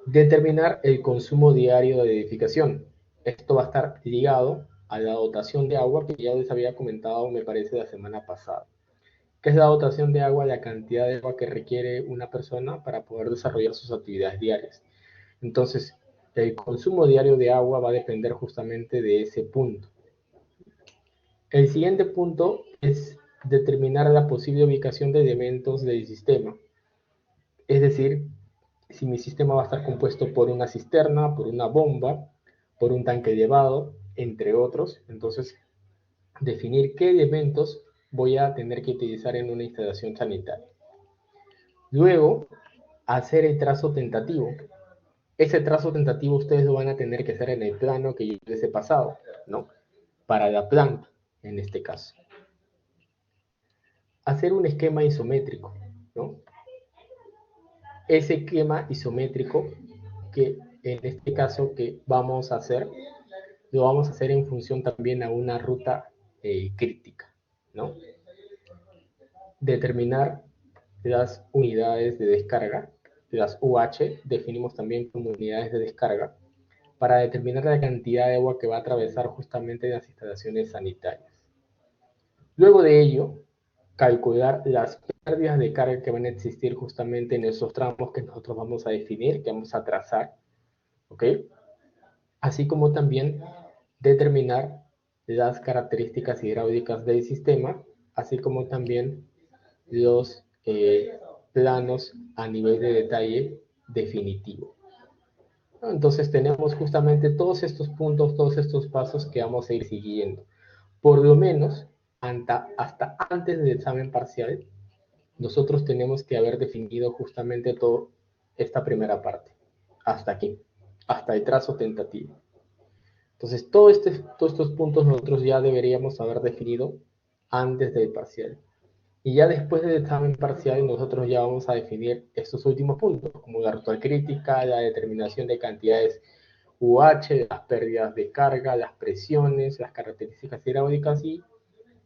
Determinar el consumo diario de edificación. Esto va a estar ligado a la dotación de agua que ya les había comentado, me parece, la semana pasada. ¿Qué es la dotación de agua? La cantidad de agua que requiere una persona para poder desarrollar sus actividades diarias. Entonces, el consumo diario de agua va a depender justamente de ese punto. El siguiente punto es determinar la posible ubicación de elementos del sistema. Es decir, si mi sistema va a estar compuesto por una cisterna, por una bomba, por un tanque elevado, entre otros. Entonces, definir qué elementos voy a tener que utilizar en una instalación sanitaria. Luego, hacer el trazo tentativo. Ese trazo tentativo ustedes lo van a tener que hacer en el plano que yo les he pasado, ¿no? Para la planta, en este caso. Hacer un esquema isométrico, ¿no? Ese esquema isométrico que en este caso que vamos a hacer, lo vamos a hacer en función también a una ruta crítica, ¿no? Determinar las unidades de descarga, las UH, definimos también como unidades de descarga, para determinar la cantidad de agua que va a atravesar justamente las instalaciones sanitarias. Luego de ello, calcular las pérdidas de carga que van a existir justamente en esos tramos que nosotros vamos a definir, que vamos a trazar, ¿ok? Así como también determinar las características hidráulicas del sistema, así como también los planos a nivel de detalle definitivo. Entonces tenemos justamente todos estos puntos, todos estos pasos que vamos a ir siguiendo. Por lo menos, hasta antes del examen parcial, nosotros tenemos que haber definido justamente toda esta primera parte. Hasta aquí, hasta el trazo tentativo. Entonces, todos estos puntos nosotros ya deberíamos haber definido antes del parcial. Y ya después del examen parcial nosotros ya vamos a definir estos últimos puntos, como la ruta crítica, la determinación de cantidades UH, las pérdidas de carga, las presiones, las características hidráulicas y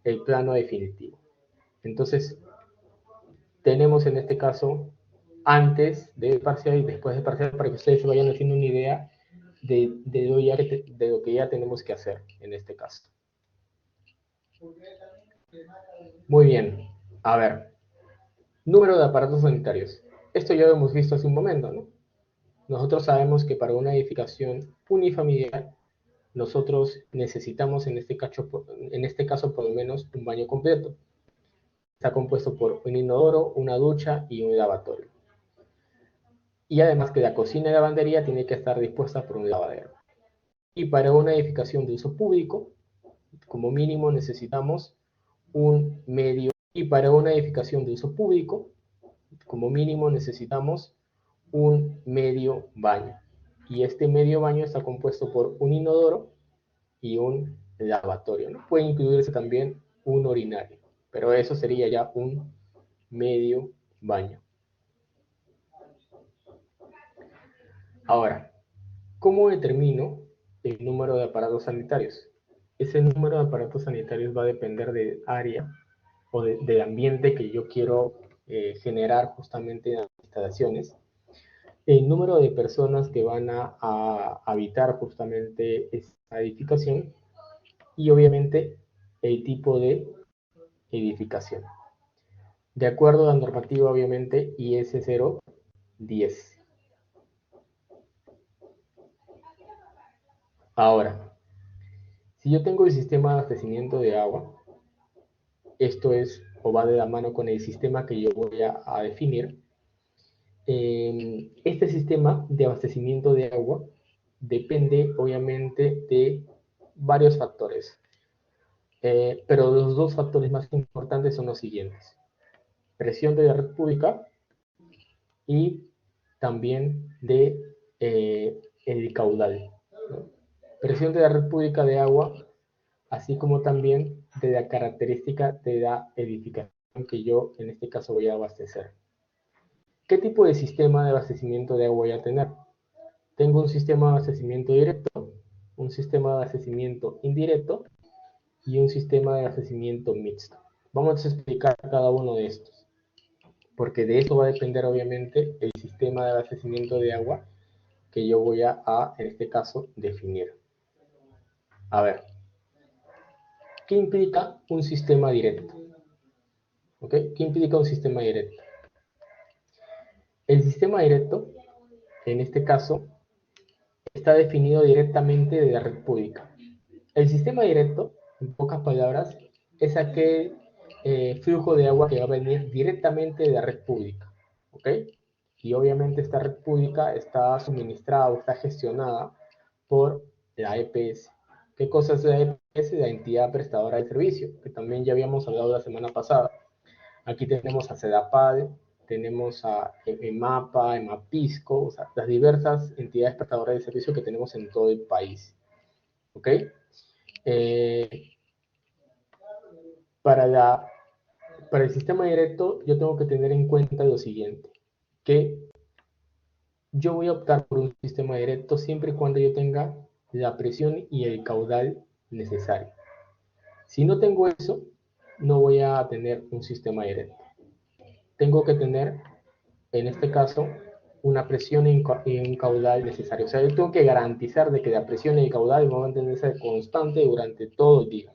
el plano definitivo. Entonces, tenemos en este caso antes del parcial y después del parcial para que ustedes se vayan haciendo una idea de lo que ya tenemos que hacer en este caso. Muy bien, a ver, número de aparatos sanitarios. Esto ya lo hemos visto hace un momento, ¿no? Nosotros sabemos que para una edificación unifamiliar, nosotros necesitamos en este caso por lo menos un baño completo. Está compuesto por un inodoro, una ducha y un lavatorio. Y además que la cocina y lavandería tiene que estar dispuesta por un lavadero. Y para una edificación de uso público, como mínimo necesitamos un medio. Y para una edificación de uso público, como mínimo necesitamos un medio baño. Y este medio baño está compuesto por un inodoro y un lavatorio, ¿no? Puede incluirse también un urinario, pero eso sería ya un medio baño. Ahora, ¿cómo determino el número de aparatos sanitarios? Ese número de aparatos sanitarios va a depender del área o del ambiente que yo quiero generar justamente en las instalaciones, el número de personas que van a habitar justamente esa edificación y obviamente el tipo de edificación. De acuerdo a la normativa, obviamente, IS 010. Ahora, si yo tengo el sistema de abastecimiento de agua, esto es o va de la mano con el sistema que yo voy a definir. Este sistema de abastecimiento de agua depende obviamente de varios factores, pero los dos factores más importantes son los siguientes: presión de la red pública y también de el caudal, ¿no? Presión de la red pública de agua, así como también de la característica de la edificación que yo en este caso voy a abastecer. ¿Qué tipo de sistema de abastecimiento de agua voy a tener? Tengo un sistema de abastecimiento directo, un sistema de abastecimiento indirecto y un sistema de abastecimiento mixto. Vamos a explicar cada uno de estos, porque de eso va a depender obviamente el sistema de abastecimiento de agua que yo voy en este caso, definir. A ver, ¿qué implica un sistema directo? ¿Ok? ¿Qué implica un sistema directo? El sistema directo, en este caso, está definido directamente de la red pública. El sistema directo, en pocas palabras, es aquel flujo de agua que va a venir directamente de la red pública. ¿Ok? Y obviamente esta red pública está suministrada o está gestionada por la EPS. ¿Qué cosa es la EPS? La entidad prestadora de servicio, que también ya habíamos hablado la semana pasada. Aquí tenemos a CEDAPAL, tenemos a EMAPA, EMAPISCO, o sea, las diversas entidades prestadoras de servicio que tenemos en todo el país. ¿Ok? Para el sistema directo, yo tengo que tener en cuenta lo siguiente, que yo voy a optar por un sistema directo siempre y cuando yo tenga la presión y el caudal necesario. Si no tengo eso, no voy a tener un sistema directo. Tengo que tener, en este caso, una presión y un caudal necesario. O sea, yo tengo que garantizar de que la presión y el caudal van a mantenerse constante durante todo el día.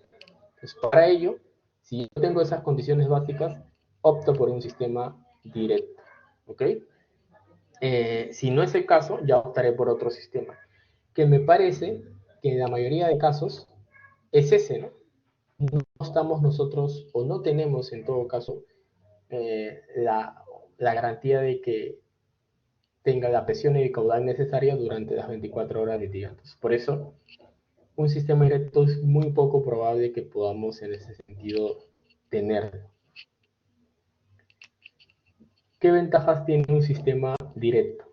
Entonces, para ello, si yo tengo esas condiciones básicas, opto por un sistema directo. ¿Ok? Si no es el caso, ya optaré por otro sistema, que me parece que en la mayoría de casos es ese, ¿no? No estamos nosotros, o no tenemos en todo caso, la garantía de que tenga la presión y el caudal necesaria durante las 24 horas del día. Entonces, por eso, un sistema directo es muy poco probable que podamos en ese sentido tenerlo. ¿Qué ventajas tiene un sistema directo?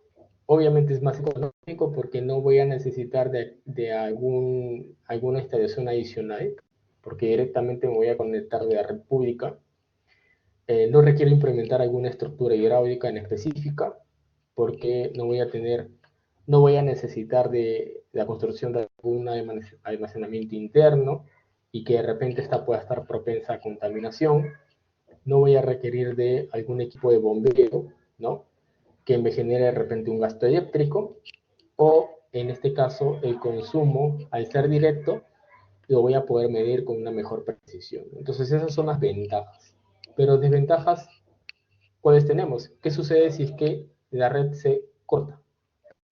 Obviamente es más económico porque no voy a necesitar de alguna instalación adicional, porque directamente me voy a conectar de la red pública. No requiero implementar alguna estructura hidráulica en específica, porque no voy a necesitar de la construcción de algún almacenamiento interno y que de repente esta pueda estar propensa a contaminación. No voy a requerir de algún equipo de bombeo, ¿no? Que me genere de repente un gasto eléctrico, o en este caso el consumo, al ser directo, lo voy a poder medir con una mejor precisión. Entonces esas son las ventajas. Pero desventajas, ¿cuáles tenemos? ¿Qué sucede si es que la red se corta?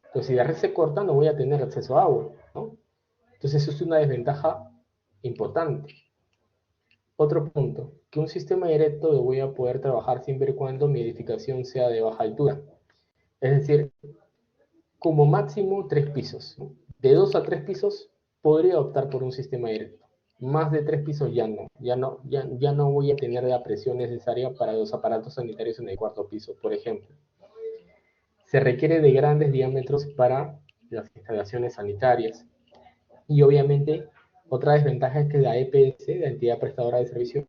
Entonces, si la red se corta, no voy a tener acceso a agua, ¿no? Entonces, eso es una desventaja importante. Otro punto, que un sistema directo lo voy a poder trabajar siempre y cuando mi edificación sea de baja altura. Es decir, como máximo 3 pisos, ¿no? De 2 a 3 pisos podría optar por un sistema directo. Más de 3 pisos ya no voy a tener la presión necesaria para los aparatos sanitarios en el cuarto piso, por ejemplo. Se requiere de grandes diámetros para las instalaciones sanitarias. Y obviamente, otra desventaja es que la EPS, la entidad prestadora de servicio,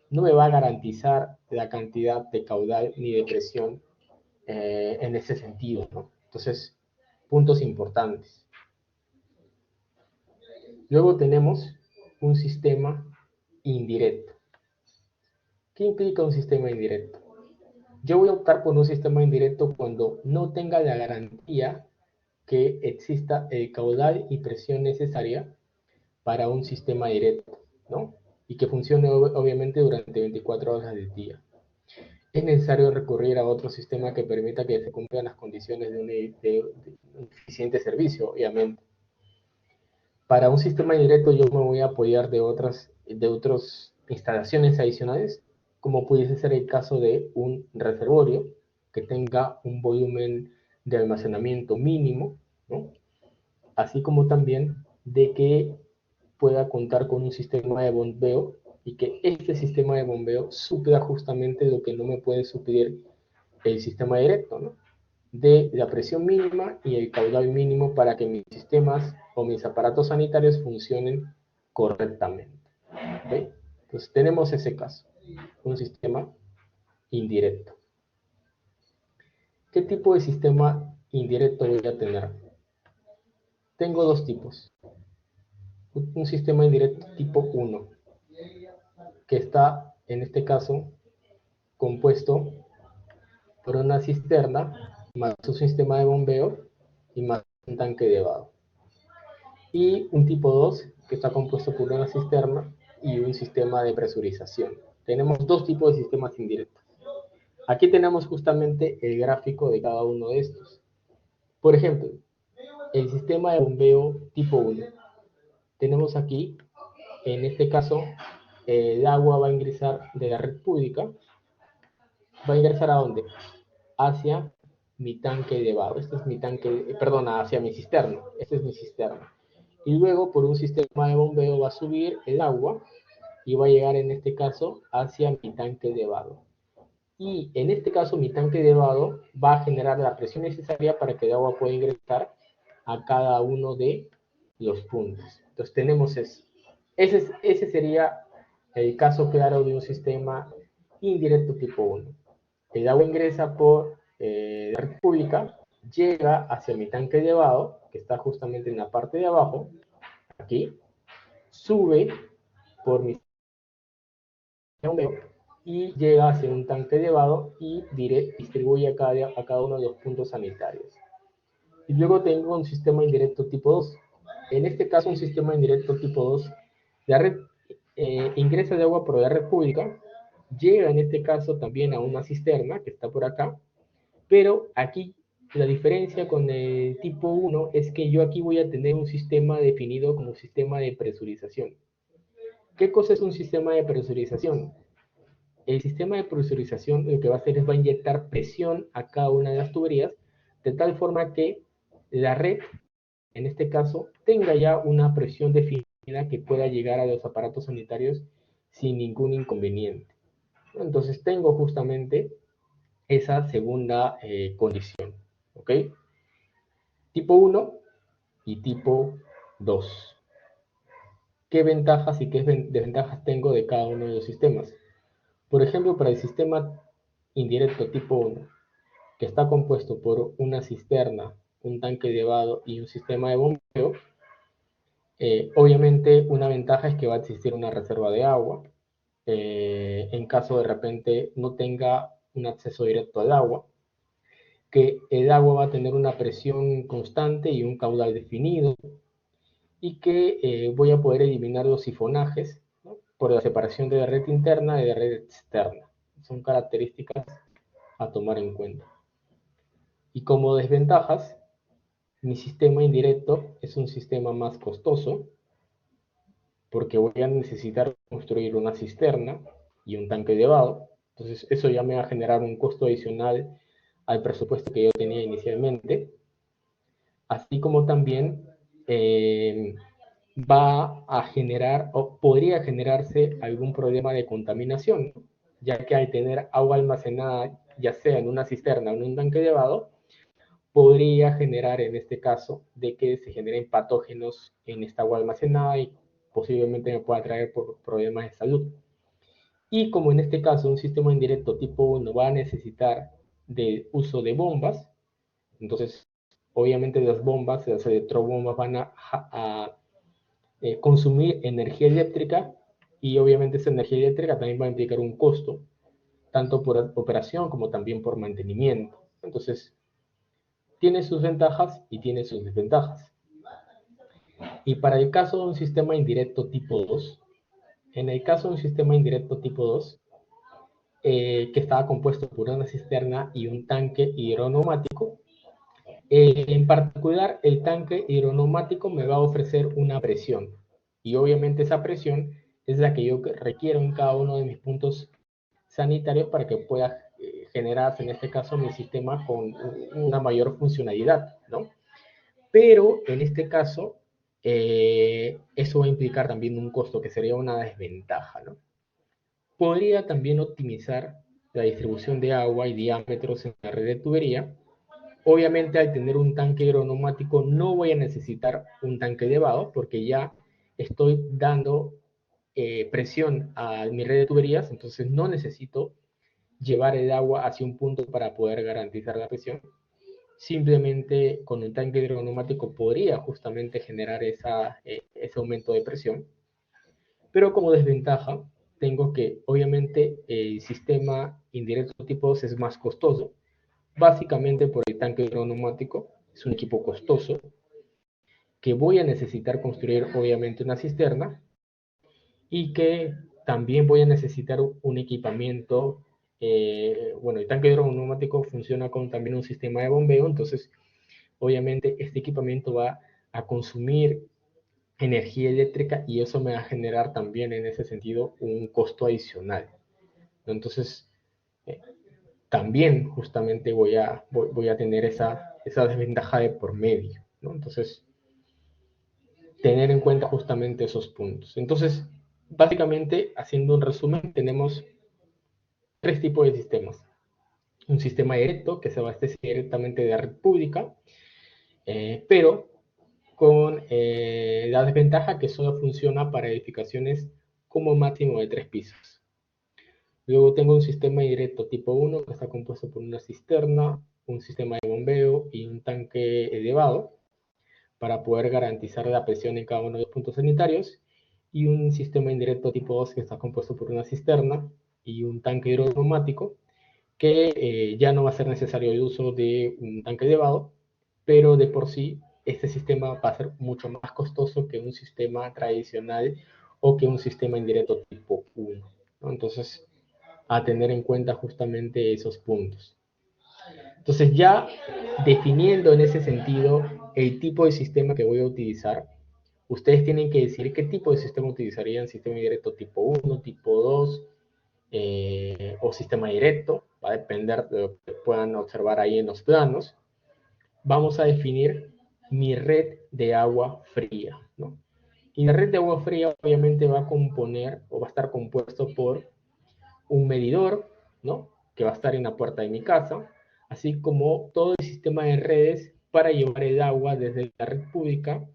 no me va a garantizar la cantidad de caudal ni de presión en ese sentido, ¿no? Entonces, puntos importantes. Luego tenemos un sistema indirecto. ¿Qué implica un sistema indirecto? Yo voy a optar por un sistema indirecto cuando no tenga la garantía que exista el caudal y presión necesaria para un sistema directo, ¿no? Y que funcione obviamente durante 24 horas del día. Es necesario recurrir a otro sistema que permita que se cumplan las condiciones de un eficiente servicio, obviamente. Para un sistema indirecto yo me voy a apoyar de otras instalaciones adicionales, como pudiese ser el caso de un reservorio que tenga un volumen de almacenamiento mínimo, ¿no? Así como también de que pueda contar con un sistema de bombeo y que este sistema de bombeo supla justamente lo que no me puede suplir el sistema directo, ¿no? De la presión mínima y el caudal mínimo para que mis sistemas o mis aparatos sanitarios funcionen correctamente. ¿Okay? Entonces tenemos ese caso, un sistema indirecto. ¿Qué tipo de sistema indirecto voy a tener? Tengo dos tipos. Un sistema indirecto tipo 1, que está en este caso compuesto por una cisterna más un sistema de bombeo y más un tanque de vado. Y un tipo 2 que está compuesto por una cisterna y un sistema de presurización. Tenemos dos tipos de sistemas indirectos. Aquí tenemos justamente el gráfico de cada uno de estos. Por ejemplo, el sistema de bombeo tipo 1. Tenemos aquí, en este caso, el agua va a ingresar de la red pública. ¿Va a ingresar a dónde? Hacia mi tanque de barro. Este es mi tanque, perdona, hacia mi cisterna. Este es mi cisterna. Y luego por un sistema de bombeo va a subir el agua y va a llegar en este caso hacia mi tanque de vado. Y en este caso mi tanque de vado va a generar la presión necesaria para que el agua pueda ingresar a cada uno de los puntos. Entonces tenemos eso. Ese sería el caso claro de un sistema indirecto tipo 1. El agua ingresa por la red pública, llega hacia mi tanque de vado, que está justamente en la parte de abajo, aquí, sube por mi y llega hacia un tanque elevado y distribuye a cada uno de los puntos sanitarios. Y luego tengo un sistema indirecto tipo 2. En este caso, un sistema indirecto tipo 2, la red ingresa de agua por la red pública, llega en este caso también a una cisterna que está por acá, pero aquí la diferencia con el tipo 1 es que yo aquí voy a tener un sistema definido como sistema de presurización. ¿Qué cosa es un sistema de presurización? El sistema de presurización lo que va a hacer es va a inyectar presión a cada una de las tuberías, de tal forma que la red, en este caso, tenga ya una presión definida que pueda llegar a los aparatos sanitarios sin ningún inconveniente. Entonces tengo justamente esa segunda condición. ¿Ok? Tipo 1 y tipo 2. ¿Qué ventajas y qué desventajas tengo de cada uno de los sistemas? Por ejemplo, para el sistema indirecto tipo 1, que está compuesto por una cisterna, un tanque elevado y un sistema de bombeo, obviamente una ventaja es que va a existir una reserva de agua. En caso de repente no tenga un acceso directo al agua, que el agua va a tener una presión constante y un caudal definido, y que voy a poder eliminar los sifonajes, ¿no? Por la separación de la red interna y de la red externa. Son características a tomar en cuenta. Y como desventajas, mi sistema indirecto es un sistema más costoso porque voy a necesitar construir una cisterna y un tanque elevado. Entonces eso ya me va a generar un costo adicional al presupuesto que yo tenía inicialmente, así como también va a generar o podría generarse algún problema de contaminación, ya que al tener agua almacenada, ya sea en una cisterna o en un tanque elevado, podría generar en este caso de que se generen patógenos en esta agua almacenada y posiblemente me pueda traer por problemas de salud. Y como en este caso un sistema indirecto tipo 1 va a necesitar de uso de bombas, entonces obviamente las bombas, las electrobombas van a consumir energía eléctrica y obviamente esa energía eléctrica también va a implicar un costo, tanto por operación como también por mantenimiento. Entonces, tiene sus ventajas y tiene sus desventajas. Y para el caso de un sistema indirecto tipo 2, en el caso de un sistema indirecto tipo 2, que estaba compuesto por una cisterna y un tanque hidroneumático, en particular el tanque hidroneumático me va a ofrecer una presión. Y obviamente esa presión es la que yo requiero en cada uno de mis puntos sanitarios para que pueda generarse en este caso mi sistema con una mayor funcionalidad, ¿no? Pero en este caso, eso va a implicar también un costo que sería una desventaja, ¿no? Podría también optimizar la distribución de agua y diámetros en la red de tubería. Obviamente, al tener un tanque hidroneumático, no voy a necesitar un tanque elevado porque ya estoy dando presión a mi red de tuberías, entonces no necesito llevar el agua hacia un punto para poder garantizar la presión. Simplemente con un tanque hidroneumático podría justamente generar ese aumento de presión, pero como desventaja tengo que obviamente el sistema indirecto tipo 2 es más costoso, básicamente por el tanque hidroneumático, es un equipo costoso, que voy a necesitar construir obviamente una cisterna y que también voy a necesitar un equipamiento. Bueno, el tanque hidroneumático funciona con también un sistema de bombeo, entonces obviamente este equipamiento va a consumir energía eléctrica y eso me va a generar también en ese sentido un costo adicional. Entonces, eh, también justamente voy a tener esa desventaja de por medio, ¿no? Entonces, tener en cuenta justamente esos puntos. Entonces, básicamente, haciendo un resumen, tenemos tres tipos de sistemas. Un sistema directo que se abastece directamente de la red pública, pero con la desventaja que solo funciona para edificaciones como máximo de 3 pisos. Luego tengo un sistema directo tipo 1 que está compuesto por una cisterna, un sistema de bombeo y un tanque elevado para poder garantizar la presión en cada uno de los puntos sanitarios. Y un sistema indirecto tipo 2 que está compuesto por una cisterna y un tanque hidroneumático que ya no va a ser necesario el uso de un tanque elevado, pero de por sí este sistema va a ser mucho más costoso que un sistema tradicional o que un sistema indirecto tipo 1, ¿no? Entonces, a tener en cuenta justamente esos puntos. Entonces, ya definiendo en ese sentido el tipo de sistema que voy a utilizar, ustedes tienen que decir qué tipo de sistema utilizarían, sistema directo tipo 1, tipo 2 o sistema directo, va a depender de lo que puedan observar ahí en los planos. Vamos a definir mi red de agua fría, ¿no? Y la red de agua fría obviamente va a componer o va a estar compuesto por un medidor, ¿no? Que va a estar en la puerta de mi casa, así como todo el sistema de redes para llevar el agua desde la red pública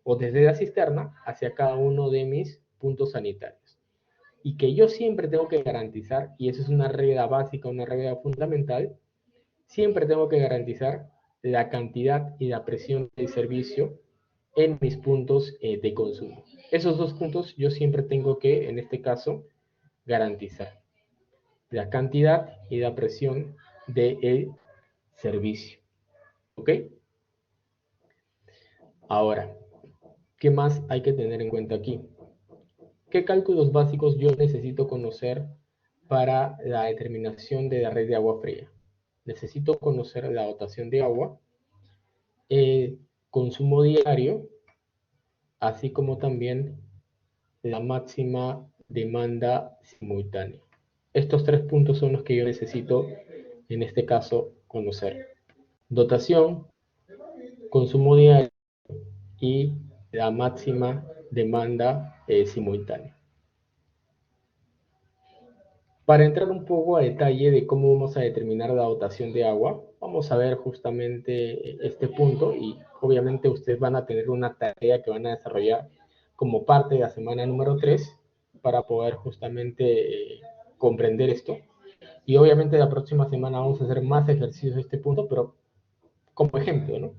o desde la cisterna hacia cada uno de mis puntos sanitarios. Y que yo siempre tengo que garantizar, y eso es una regla básica, una regla fundamental, siempre tengo que garantizar la cantidad y la presión del servicio en mis puntos de consumo. Esos dos puntos yo siempre tengo que, en este caso, garantizar la cantidad y la presión del servicio. ¿Ok? Ahora, ¿qué más hay que tener en cuenta aquí? ¿Qué cálculos básicos yo necesito conocer para la determinación de la red de agua fría? Necesito conocer la dotación de agua, consumo diario, así como también la máxima demanda simultánea. Estos 3 puntos son los que yo necesito, en este caso, conocer. Dotación, consumo diario y la máxima demanda simultánea. Para entrar un poco a detalle de cómo vamos a determinar la dotación de agua, vamos a ver justamente este punto y obviamente ustedes van a tener una tarea que van a desarrollar como parte de la semana número 3 para poder justamente comprender esto. Y obviamente la próxima semana vamos a hacer más ejercicios de este punto, pero como ejemplo, ¿no?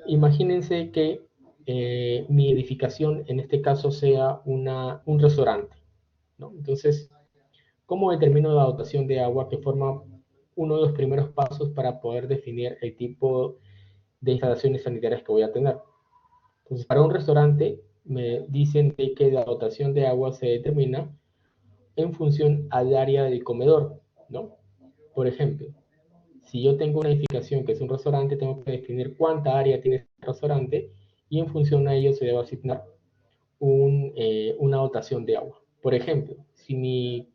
Imagínense que mi edificación en este caso sea un restaurante, ¿no? Entonces, ¿cómo determino la dotación de agua que forma uno de los primeros pasos para poder definir el tipo de instalaciones sanitarias que voy a tener? Entonces, para un restaurante me dicen que la dotación de agua se determina en función al área del comedor, ¿no? Por ejemplo, si yo tengo una edificación que es un restaurante, tengo que definir cuánta área tiene ese restaurante y en función a ello se debe asignar una dotación de agua. Por ejemplo, si mi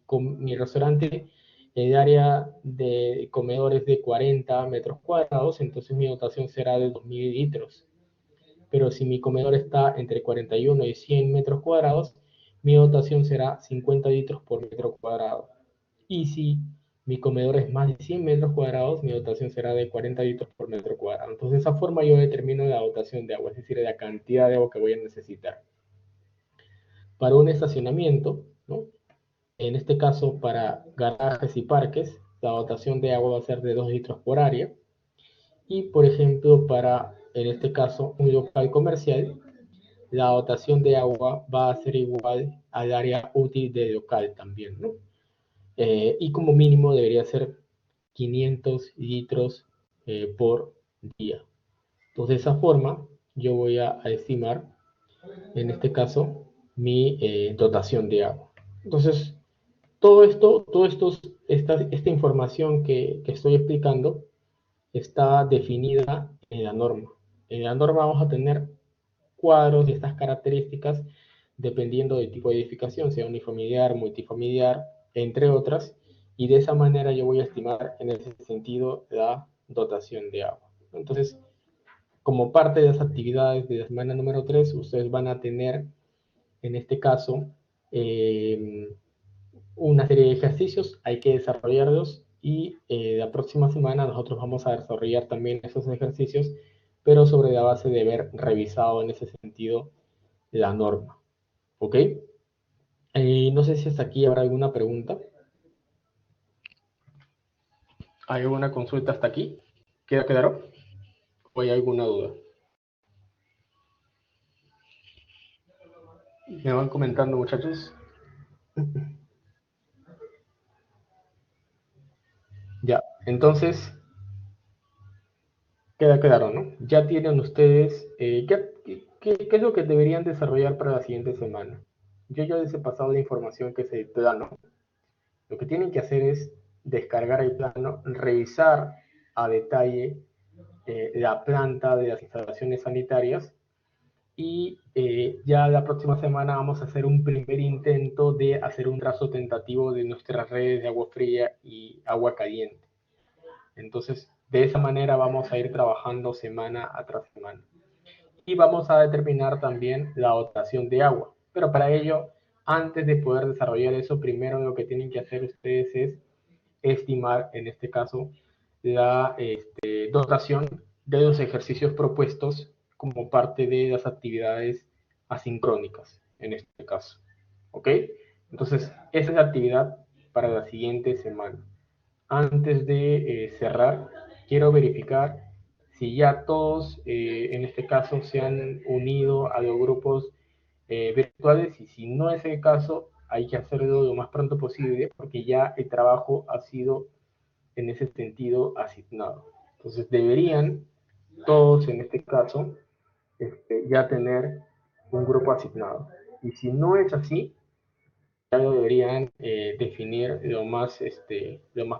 restaurante, el área de comedor es de 40 metros cuadrados, entonces mi dotación será de 2.000 litros. Pero si mi comedor está entre 41 y 100 metros cuadrados, mi dotación será 50 litros por metro cuadrado. Y si mi comedor es más de 100 metros cuadrados, mi dotación será de 40 litros por metro cuadrado. Entonces, de esa forma yo determino la dotación de agua, es decir, la cantidad de agua que voy a necesitar. Para un estacionamiento, ¿no? En este caso, para garajes y parques, la dotación de agua va a ser de 2 litros por área. Y, por ejemplo, para, en este caso, un local comercial, la dotación de agua va a ser igual al área útil del local también, ¿no? Y como mínimo debería ser 500 litros por día. Entonces, de esa forma, yo voy a estimar, en este caso, mi dotación de agua. Entonces, esta información que estoy explicando está definida en la norma. En la norma vamos a tener cuadros de estas características dependiendo del tipo de edificación, sea unifamiliar, multifamiliar, entre otras, y de esa manera yo voy a estimar en ese sentido la dotación de agua. Entonces, como parte de las actividades de la semana número 3, ustedes van a tener, en este caso, una serie de ejercicios, hay que desarrollarlos y la próxima semana nosotros vamos a desarrollar también esos ejercicios, pero sobre la base de haber revisado en ese sentido la norma. ¿Ok? No sé si hasta aquí habrá alguna pregunta. ¿Hay alguna consulta hasta aquí? ¿Queda claro? ¿O hay alguna duda? ¿Me van comentando, muchachos? Ya, entonces, queda claro, ¿no? Ya tienen ustedes, ¿qué es lo que deberían desarrollar para la siguiente semana? Yo ya les he pasado la información que es el plano. Lo que tienen que hacer es descargar el plano, revisar a detalle la planta de las instalaciones sanitarias y ya la próxima semana vamos a hacer un primer intento de hacer un trazo tentativo de nuestras redes de agua fría y agua caliente. Entonces, de esa manera vamos a ir trabajando semana tras semana. Y vamos a determinar también la dotación de agua. Pero para ello, antes de poder desarrollar eso, primero lo que tienen que hacer ustedes es estimar, en este caso, la dotación de los ejercicios propuestos como parte de las actividades asincrónicas, en este caso. ¿Ok? Entonces, esa es la actividad para la siguiente semana. Antes de cerrar, quiero verificar si ya todos, en este caso, se han unido a los grupos virtuales y si no es el caso, hay que hacerlo lo más pronto posible porque ya el trabajo ha sido en ese sentido asignado. Entonces deberían todos en este caso ya tener un grupo asignado. Y si no es así, ya lo deberían definir lo más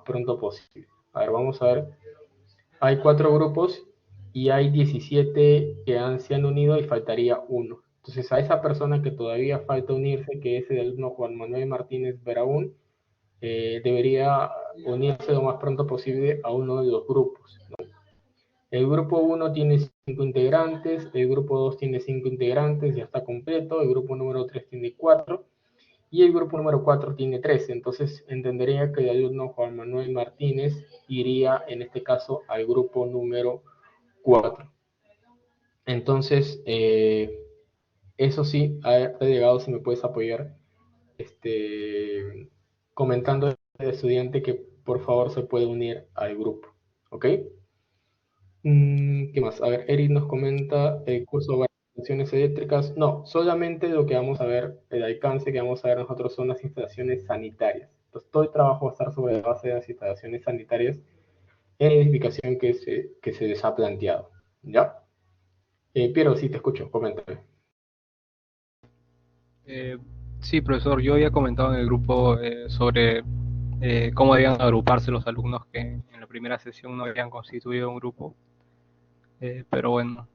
pronto posible. A ver, vamos a ver. Hay 4 grupos y hay 17 que se han unido y faltaría uno. Entonces, a esa persona que todavía falta unirse, que es el alumno Juan Manuel Martínez Beraún, debería unirse lo más pronto posible a uno de los grupos, ¿no? El grupo uno tiene 5 integrantes, el grupo 2 tiene 5 integrantes, ya está completo, el grupo número 3 tiene 4 y el grupo número 4 tiene 3. Entonces entendería que el alumno Juan Manuel Martínez iría en este caso al grupo número 4. Entonces, eso sí, ha llegado, si me puedes apoyar, comentando al estudiante que por favor se puede unir al grupo. ¿Ok? ¿Qué más? A ver, Eric nos comenta el curso de instalaciones eléctricas. No, solamente lo que vamos a ver, el alcance que vamos a ver nosotros son las instalaciones sanitarias. Entonces, todo el trabajo va a estar sobre la base de las instalaciones sanitarias en la edificación que se les ha planteado. ¿Ya? Piero, sí te escucho, coméntame. Eh, sí, profesor, yo había comentado en el grupo sobre cómo debían agruparse los alumnos que en la primera sesión no habían constituido un grupo. Pero bueno,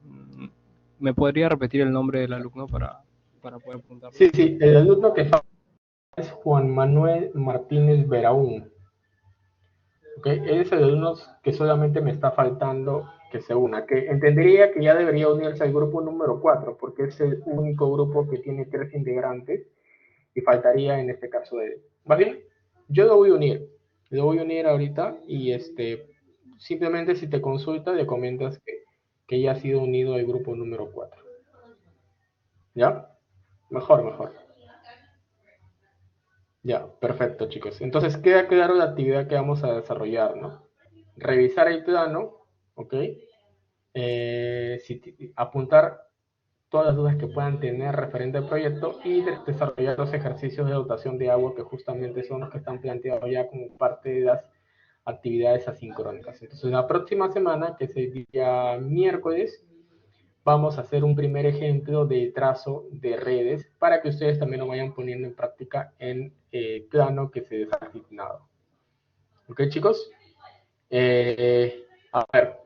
¿me podría repetir el nombre del alumno para poder apuntarlo? Sí, sí, el alumno que falta es Juan Manuel Martínez Beraún. ¿Okay? Él es el alumno que solamente me está faltando que se una, que entendería que ya debería unirse al grupo número 4, porque es el único grupo que tiene 3 integrantes y faltaría en este caso de él. ¿Va bien? Yo lo voy a unir ahorita y simplemente si te consulta le comentas que ya ha sido unido al grupo número 4. ¿Ya? Mejor, mejor. Ya, perfecto, chicos. Entonces queda claro la actividad que vamos a desarrollar, ¿no? Revisar el plano, ¿ok? Apuntar todas las dudas que puedan tener referente al proyecto y desarrollar los ejercicios de dotación de agua que justamente son los que están planteados ya como parte de las actividades asincrónicas. Entonces, la próxima semana, que es el día miércoles, vamos a hacer un primer ejemplo de trazo de redes para que ustedes también lo vayan poniendo en práctica en el plano que se les ha asignado. ¿Ok, chicos? A ver,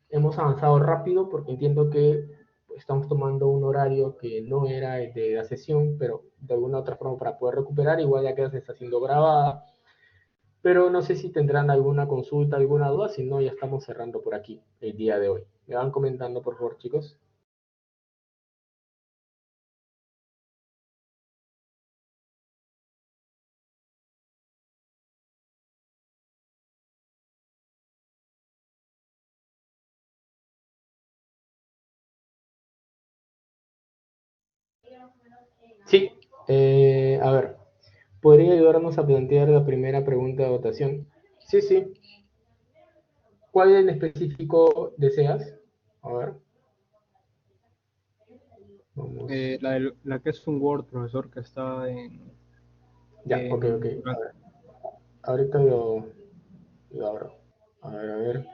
hemos avanzado rápido porque entiendo que estamos tomando un horario que no era el de la sesión, pero de alguna otra forma para poder recuperar, igual ya que se está siendo grabada, pero no sé si tendrán alguna consulta, alguna duda, si no, ya estamos cerrando por aquí el día de hoy. Me van comentando, por favor, chicos. Sí, a ver, ¿podría ayudarnos a plantear la primera pregunta de votación? Sí, sí. ¿Cuál en específico deseas? A ver, vamos. La que es un Word, profesor, que está Ya, ok, ok. A ver, ahorita lo abro. A ver.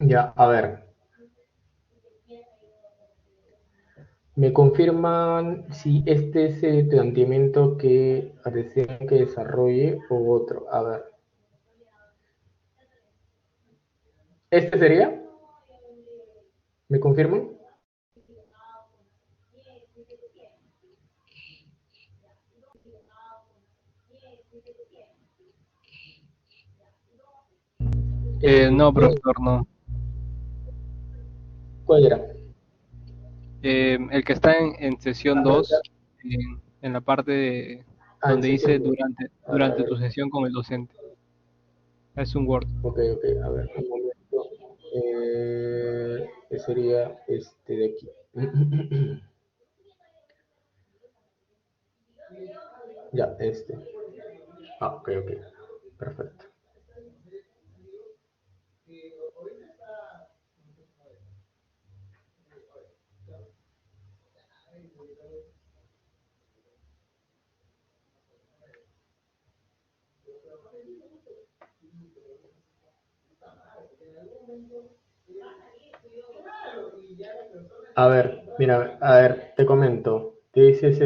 Ya, a ver, me confirman si este es el planteamiento que desean que desarrolle o otro. A ver, ¿este sería? ¿Me confirman? No, profesor, no. ¿Cuál era? El que está en sesión 2, en la parte Ah, en donde dice sesión 2. A durante tu ver, sesión con el docente. Es un Word. ok, a ver, un momento. ¿Qué sería este de aquí? Ya, este. Ah, ok, perfecto. A ver, mira, a ver, te comento. Te dice, se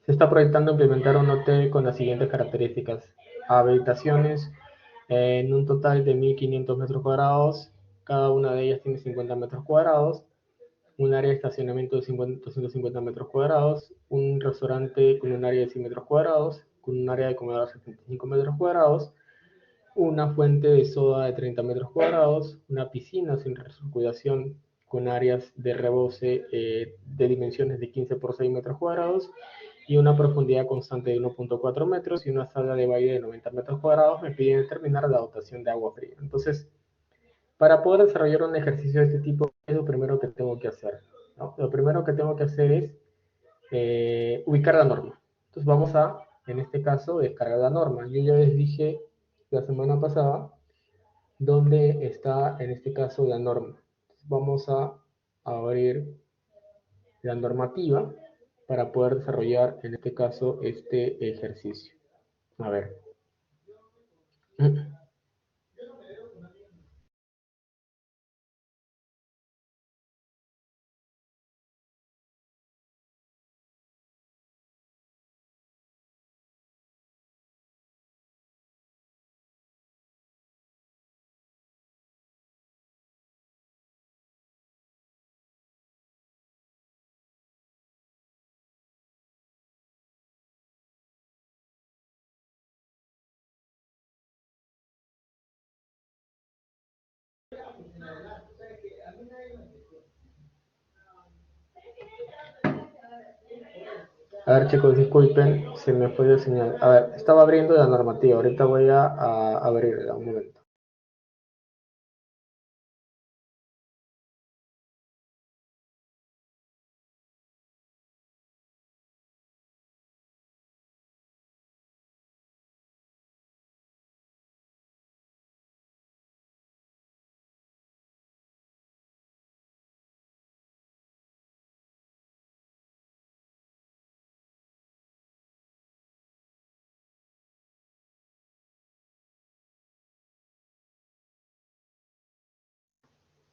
está proyectando implementar un hotel con las siguientes características. Habitaciones en un total de 1.500 metros cuadrados. Cada una de ellas tiene 50 metros cuadrados. Un área de estacionamiento de 250 metros cuadrados. Un restaurante con un área de 100 metros cuadrados. Con un área de comedor de 75 metros cuadrados. Una fuente de soda de 30 metros cuadrados, una piscina sin recirculación con áreas de rebose de dimensiones de 15 por 6 metros cuadrados y una profundidad constante de 1.4 metros y una sala de baile de 90 metros cuadrados, me piden determinar la dotación de agua fría. Entonces, para poder desarrollar un ejercicio de este tipo, es lo primero que tengo que hacer, ¿no? Lo primero que tengo que hacer es ubicar la norma. Entonces vamos a, en este caso, descargar la norma. Yo ya les dije la semana pasada dónde está, en este caso, la norma. Entonces vamos a abrir la normativa para poder desarrollar, en este caso, este ejercicio. A ver. A ver, chicos, disculpen, se me fue la señal. A ver, estaba abriendo la normativa, ahorita voy a abrirla, un momento.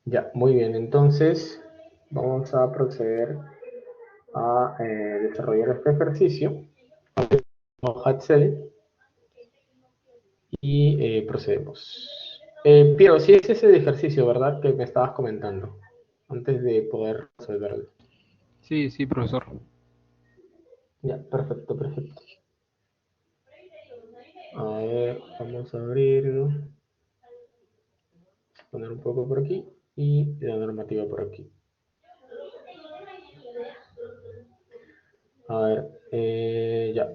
Ya, muy bien, entonces vamos a proceder a desarrollar este ejercicio. Hoja Excel y procedemos. Piero, sí es ese ejercicio, ¿verdad? Que me estabas comentando antes de poder resolverlo. Sí, sí, profesor. Ya, perfecto. A ver, vamos a abrirlo. Poner un poco por aquí y la normativa por aquí. A ver, ya.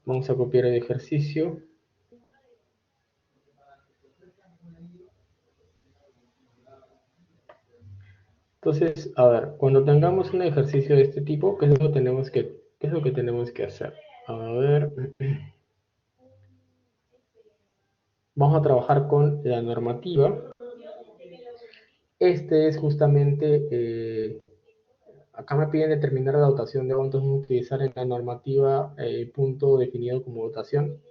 Vamos a copiar el ejercicio. Entonces, a ver, cuando tengamos un ejercicio de este tipo, ¿qué es lo que tenemos que hacer? A ver, vamos a trabajar con la normativa. Este es justamente, acá me piden determinar la dotación de agua, entonces vamos a utilizar en la normativa el punto definido como dotación.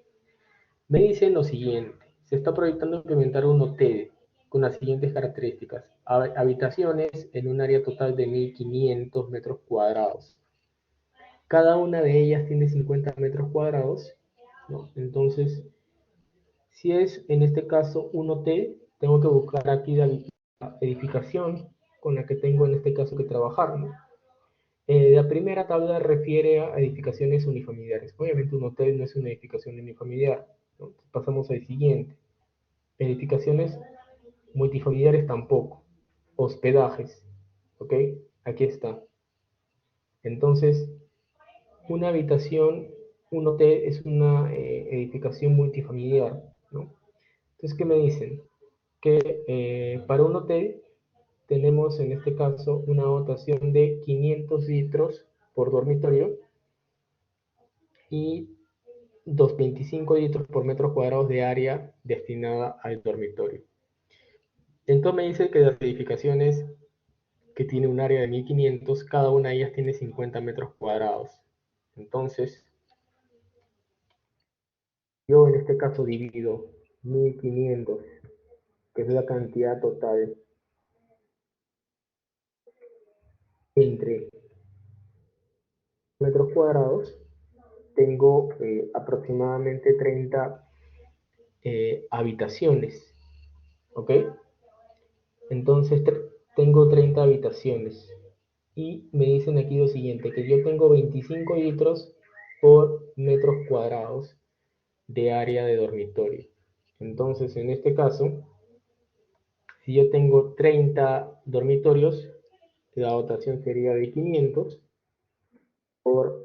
Me dicen lo siguiente, se está proyectando implementar un hotel. con las siguientes características. Habitaciones en un área total de 1500 metros cuadrados. Cada una de ellas tiene 50 metros cuadrados, ¿no? Entonces, si es en este caso un hotel, tengo que buscar aquí la edificación con la que tengo en este caso que trabajar, ¿no? La primera tabla refiere a edificaciones unifamiliares. Obviamente un hotel no es una edificación unifamiliar, ¿no? Pasamos al siguiente. Edificaciones multifamiliares tampoco. Hospedajes, ¿ok? Aquí está. Entonces, una habitación, un hotel es una edificación multifamiliar, ¿no? Entonces, ¿qué me dicen? Que para un hotel tenemos en este caso una dotación de 500 litros por dormitorio y 225 litros por metro cuadrado de área destinada al dormitorio. Entonces me dice que las edificaciones que tiene un área de 1500, cada una de ellas tiene 50 metros cuadrados. Entonces, yo en este caso divido 1500, que es la cantidad total, entre metros cuadrados. Tengo aproximadamente 30 habitaciones, ¿ok? Entonces tengo 30 habitaciones y me dicen aquí lo siguiente, que yo tengo 25 litros por metros cuadrados de área de dormitorio. Entonces, en este caso, si yo tengo 30 dormitorios, la dotación sería de 500 por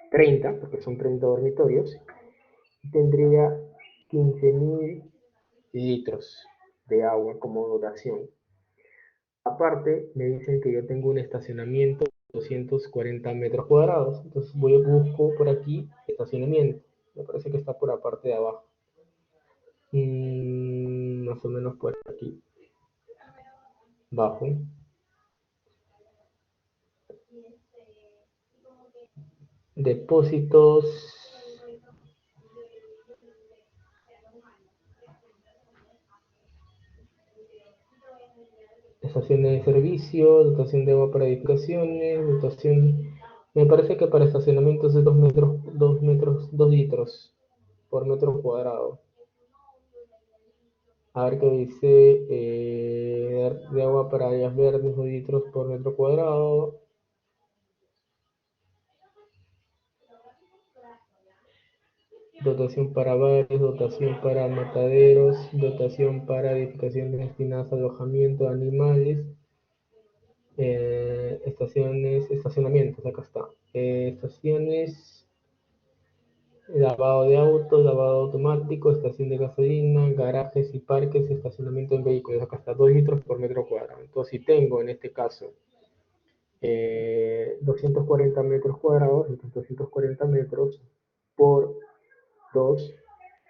30, porque son 30 dormitorios, y tendría 15.000 litros de agua como dotación. Aparte, me dicen que yo tengo un estacionamiento de 240 metros cuadrados. Entonces busco por aquí estacionamiento. Me parece que está por la parte de abajo. Más o menos por aquí. Bajo. Depósitos. Estaciones de servicio, dotación de agua para edificaciones, dotación. Me parece que para estacionamientos es 2 litros por metro cuadrado. A ver qué dice, de agua para áreas verdes, 2 litros por metro cuadrado. Dotación para bares, dotación para mataderos, dotación para edificaciones destinadas a alojamiento de animales, estacionamientos, acá está. Estaciones, lavado de autos, lavado automático, estación de gasolina, garajes y parques, estacionamiento en vehículos, acá está 2 litros por metro cuadrado. Entonces, si tengo en este caso 240 metros cuadrados, entonces 240 metros por 2,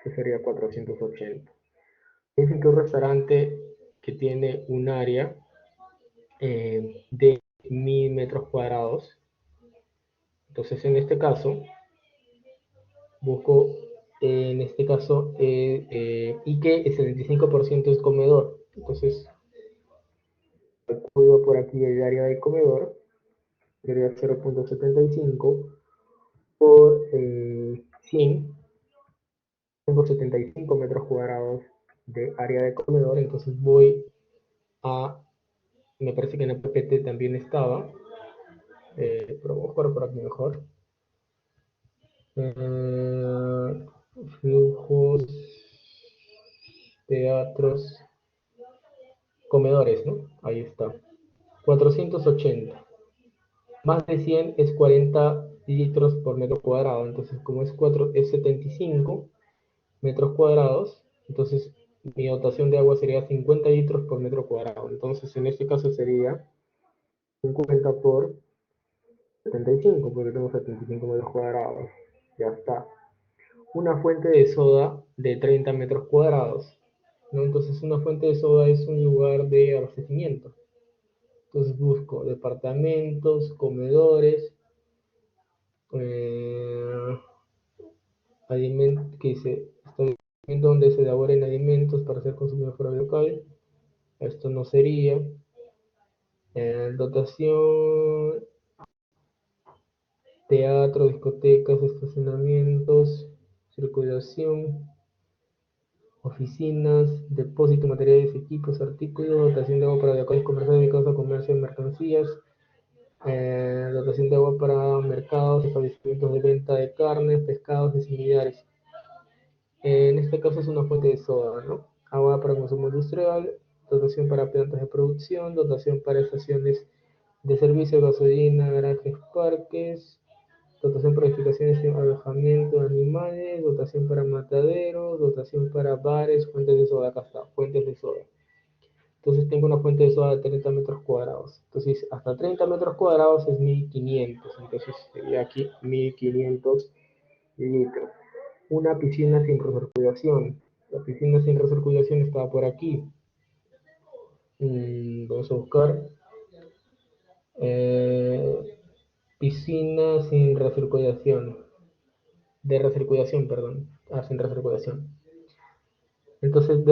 que sería 480. Dicen que un restaurante que tiene un área de 1000 metros cuadrados, entonces en este caso busco en este caso y que el 75% es comedor. Entonces calculo por aquí el área del comedor, sería 0.75 por 100. Tengo 75 metros cuadrados de área de comedor, entonces voy a, me parece que en el PPT también estaba, pero voy a jugar por aquí mejor. Eh, Flujos, teatros, comedores, ¿no? Ahí está. 480. Más de 100 es 40 litros por metro cuadrado. Entonces, como es 75 metros cuadrados, entonces mi dotación de agua sería 50 litros por metro cuadrado. Entonces, en este caso sería 50 por 75, porque tengo 75 metros cuadrados. Ya está. Una fuente de soda de 30 metros cuadrados, ¿no? Entonces, una fuente de soda es un lugar de abastecimiento. Entonces, busco departamentos, comedores, alimentos, que dice, donde se elaboren alimentos para ser consumidos fuera del local. Esto no sería. Dotación, teatro, discotecas, estacionamientos, circulación, oficinas, depósito, materiales, equipos, artículos, dotación de agua para locales comerciales dedicados a comercio de mercancías, dotación de agua para mercados, establecimientos de venta de carnes, pescados y similares. En este caso es una fuente de soda, ¿no? Agua para consumo industrial, dotación para plantas de producción, dotación para estaciones de servicio, gasolina, garajes, parques, dotación para edificaciones y alojamiento de animales, dotación para mataderos, dotación para bares, fuentes de soda, acá está, fuentes de soda. Entonces tengo una fuente de soda de 30 metros cuadrados. Entonces hasta 30 metros cuadrados es 1500. Entonces sería aquí 1500 litros. Una piscina sin recirculación. La piscina sin recirculación está por aquí. Vamos a buscar. Piscina sin recirculación. De recirculación, perdón. Sin recirculación. Entonces,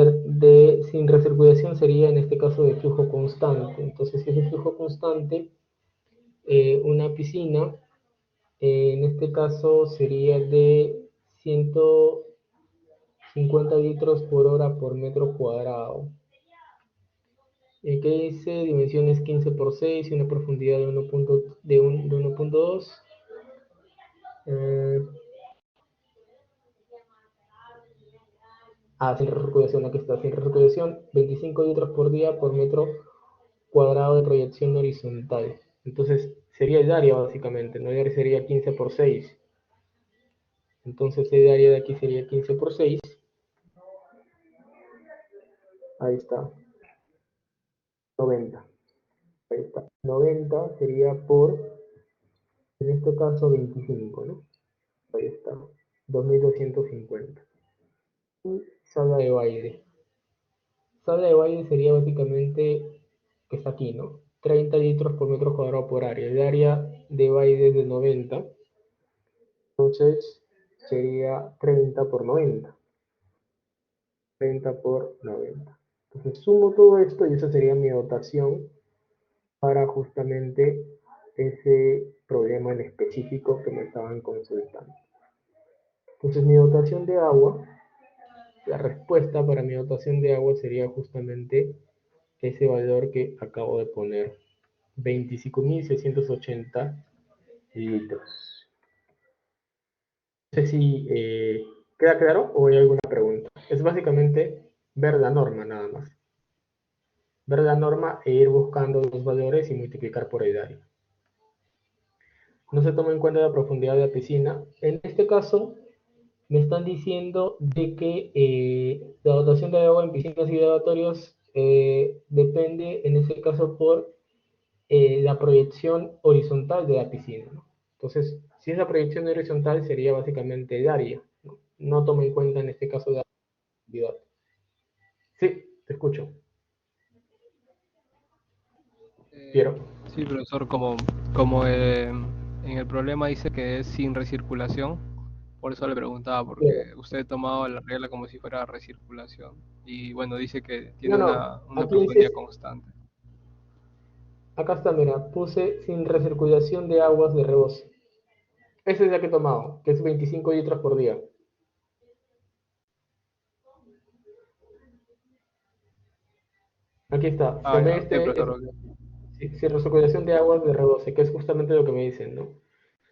sin recirculación sería en este caso de flujo constante. Entonces, si es de flujo constante, una piscina, en este caso sería de 150 litros por hora por metro cuadrado. ¿Qué dice? Dimensiones 15 por 6 y una profundidad de 1.2. Sin recirculación, aquí está, sin recirculación, 25 litros por día por metro cuadrado de proyección horizontal. Entonces sería el área básicamente, ¿no? El área sería 15 por 6. Entonces el área de aquí sería 15 por 6. Ahí está, 90. Ahí está, 90 sería por, en este caso, 25, ¿no? Ahí está, 2250. Y sala de baile. Sala de baile sería básicamente, que está aquí, ¿no? 30 litros por metro cuadrado por área. El área de baile es de 90. Entonces sería 30 por 90. 30 por 90. Entonces sumo todo esto y esa sería mi dotación para justamente ese problema en específico que me estaban consultando. Entonces mi dotación de agua, la respuesta para mi dotación de agua sería justamente ese valor que acabo de poner, 25.680 litros. No sé si queda claro o hay alguna pregunta. Es básicamente ver la norma nada más. Ver la norma e ir buscando los valores y multiplicar por el área. No se toma en cuenta la profundidad de la piscina. En este caso, me están diciendo de que la dotación de agua en piscinas y lavatorios depende, en este caso, por la proyección horizontal de la piscina, ¿no? Entonces, si es la proyección horizontal, sería básicamente el área, ¿no? No toma en cuenta en este caso la profundidad. Sí, te escucho. Piero. Sí, profesor, como en el problema dice que es sin recirculación, por eso le preguntaba, Piero. porque usted ha tomado la regla como si fuera recirculación. Y bueno, dice que tiene No, no, una aquí dice, profundidad constante. acá está, mira, puse sin recirculación de aguas de rebose. Esa es la que he tomado, que es 25 litros por día. Aquí está, Ah, tomé ya, ok, profesor, ok. sin recirculación de aguas de rebose, que es justamente lo que me dicen, ¿no?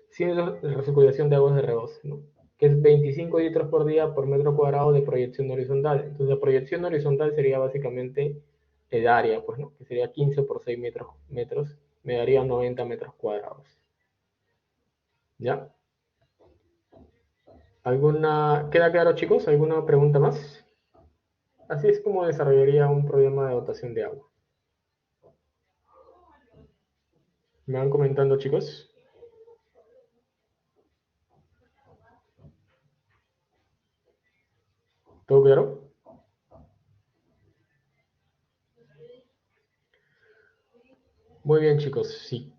Sin recirculación de aguas de rebose, ¿no? Que es 25 litros por día por metro cuadrado de proyección horizontal. Entonces la proyección horizontal sería básicamente el área, pues, ¿no? Que sería 15 por 6 metros, me daría 90 metros cuadrados. ¿Ya? ¿Queda claro, chicos? ¿Alguna pregunta más? Así es como desarrollaría un problema de dotación de agua. ¿Me van comentando, chicos? ¿Todo claro? Muy bien, chicos, sí.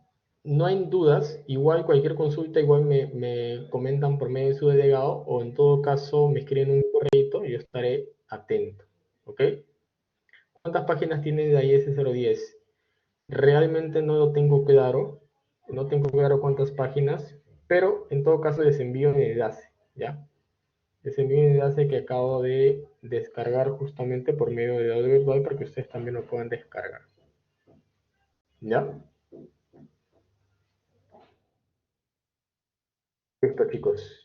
no hay dudas, igual cualquier consulta, igual me comentan por medio de su delegado o en todo caso me escriben un correo y yo estaré atento. ¿Ok? ¿Cuántas páginas tiene de IS 010? Realmente no lo tengo claro, no tengo claro cuántas páginas, pero en todo caso les envío el enlace, ¿ya? Les envío el enlace que acabo de descargar justamente por medio de Audible para que ustedes también lo puedan descargar. ¿Ya? Listo, chicos.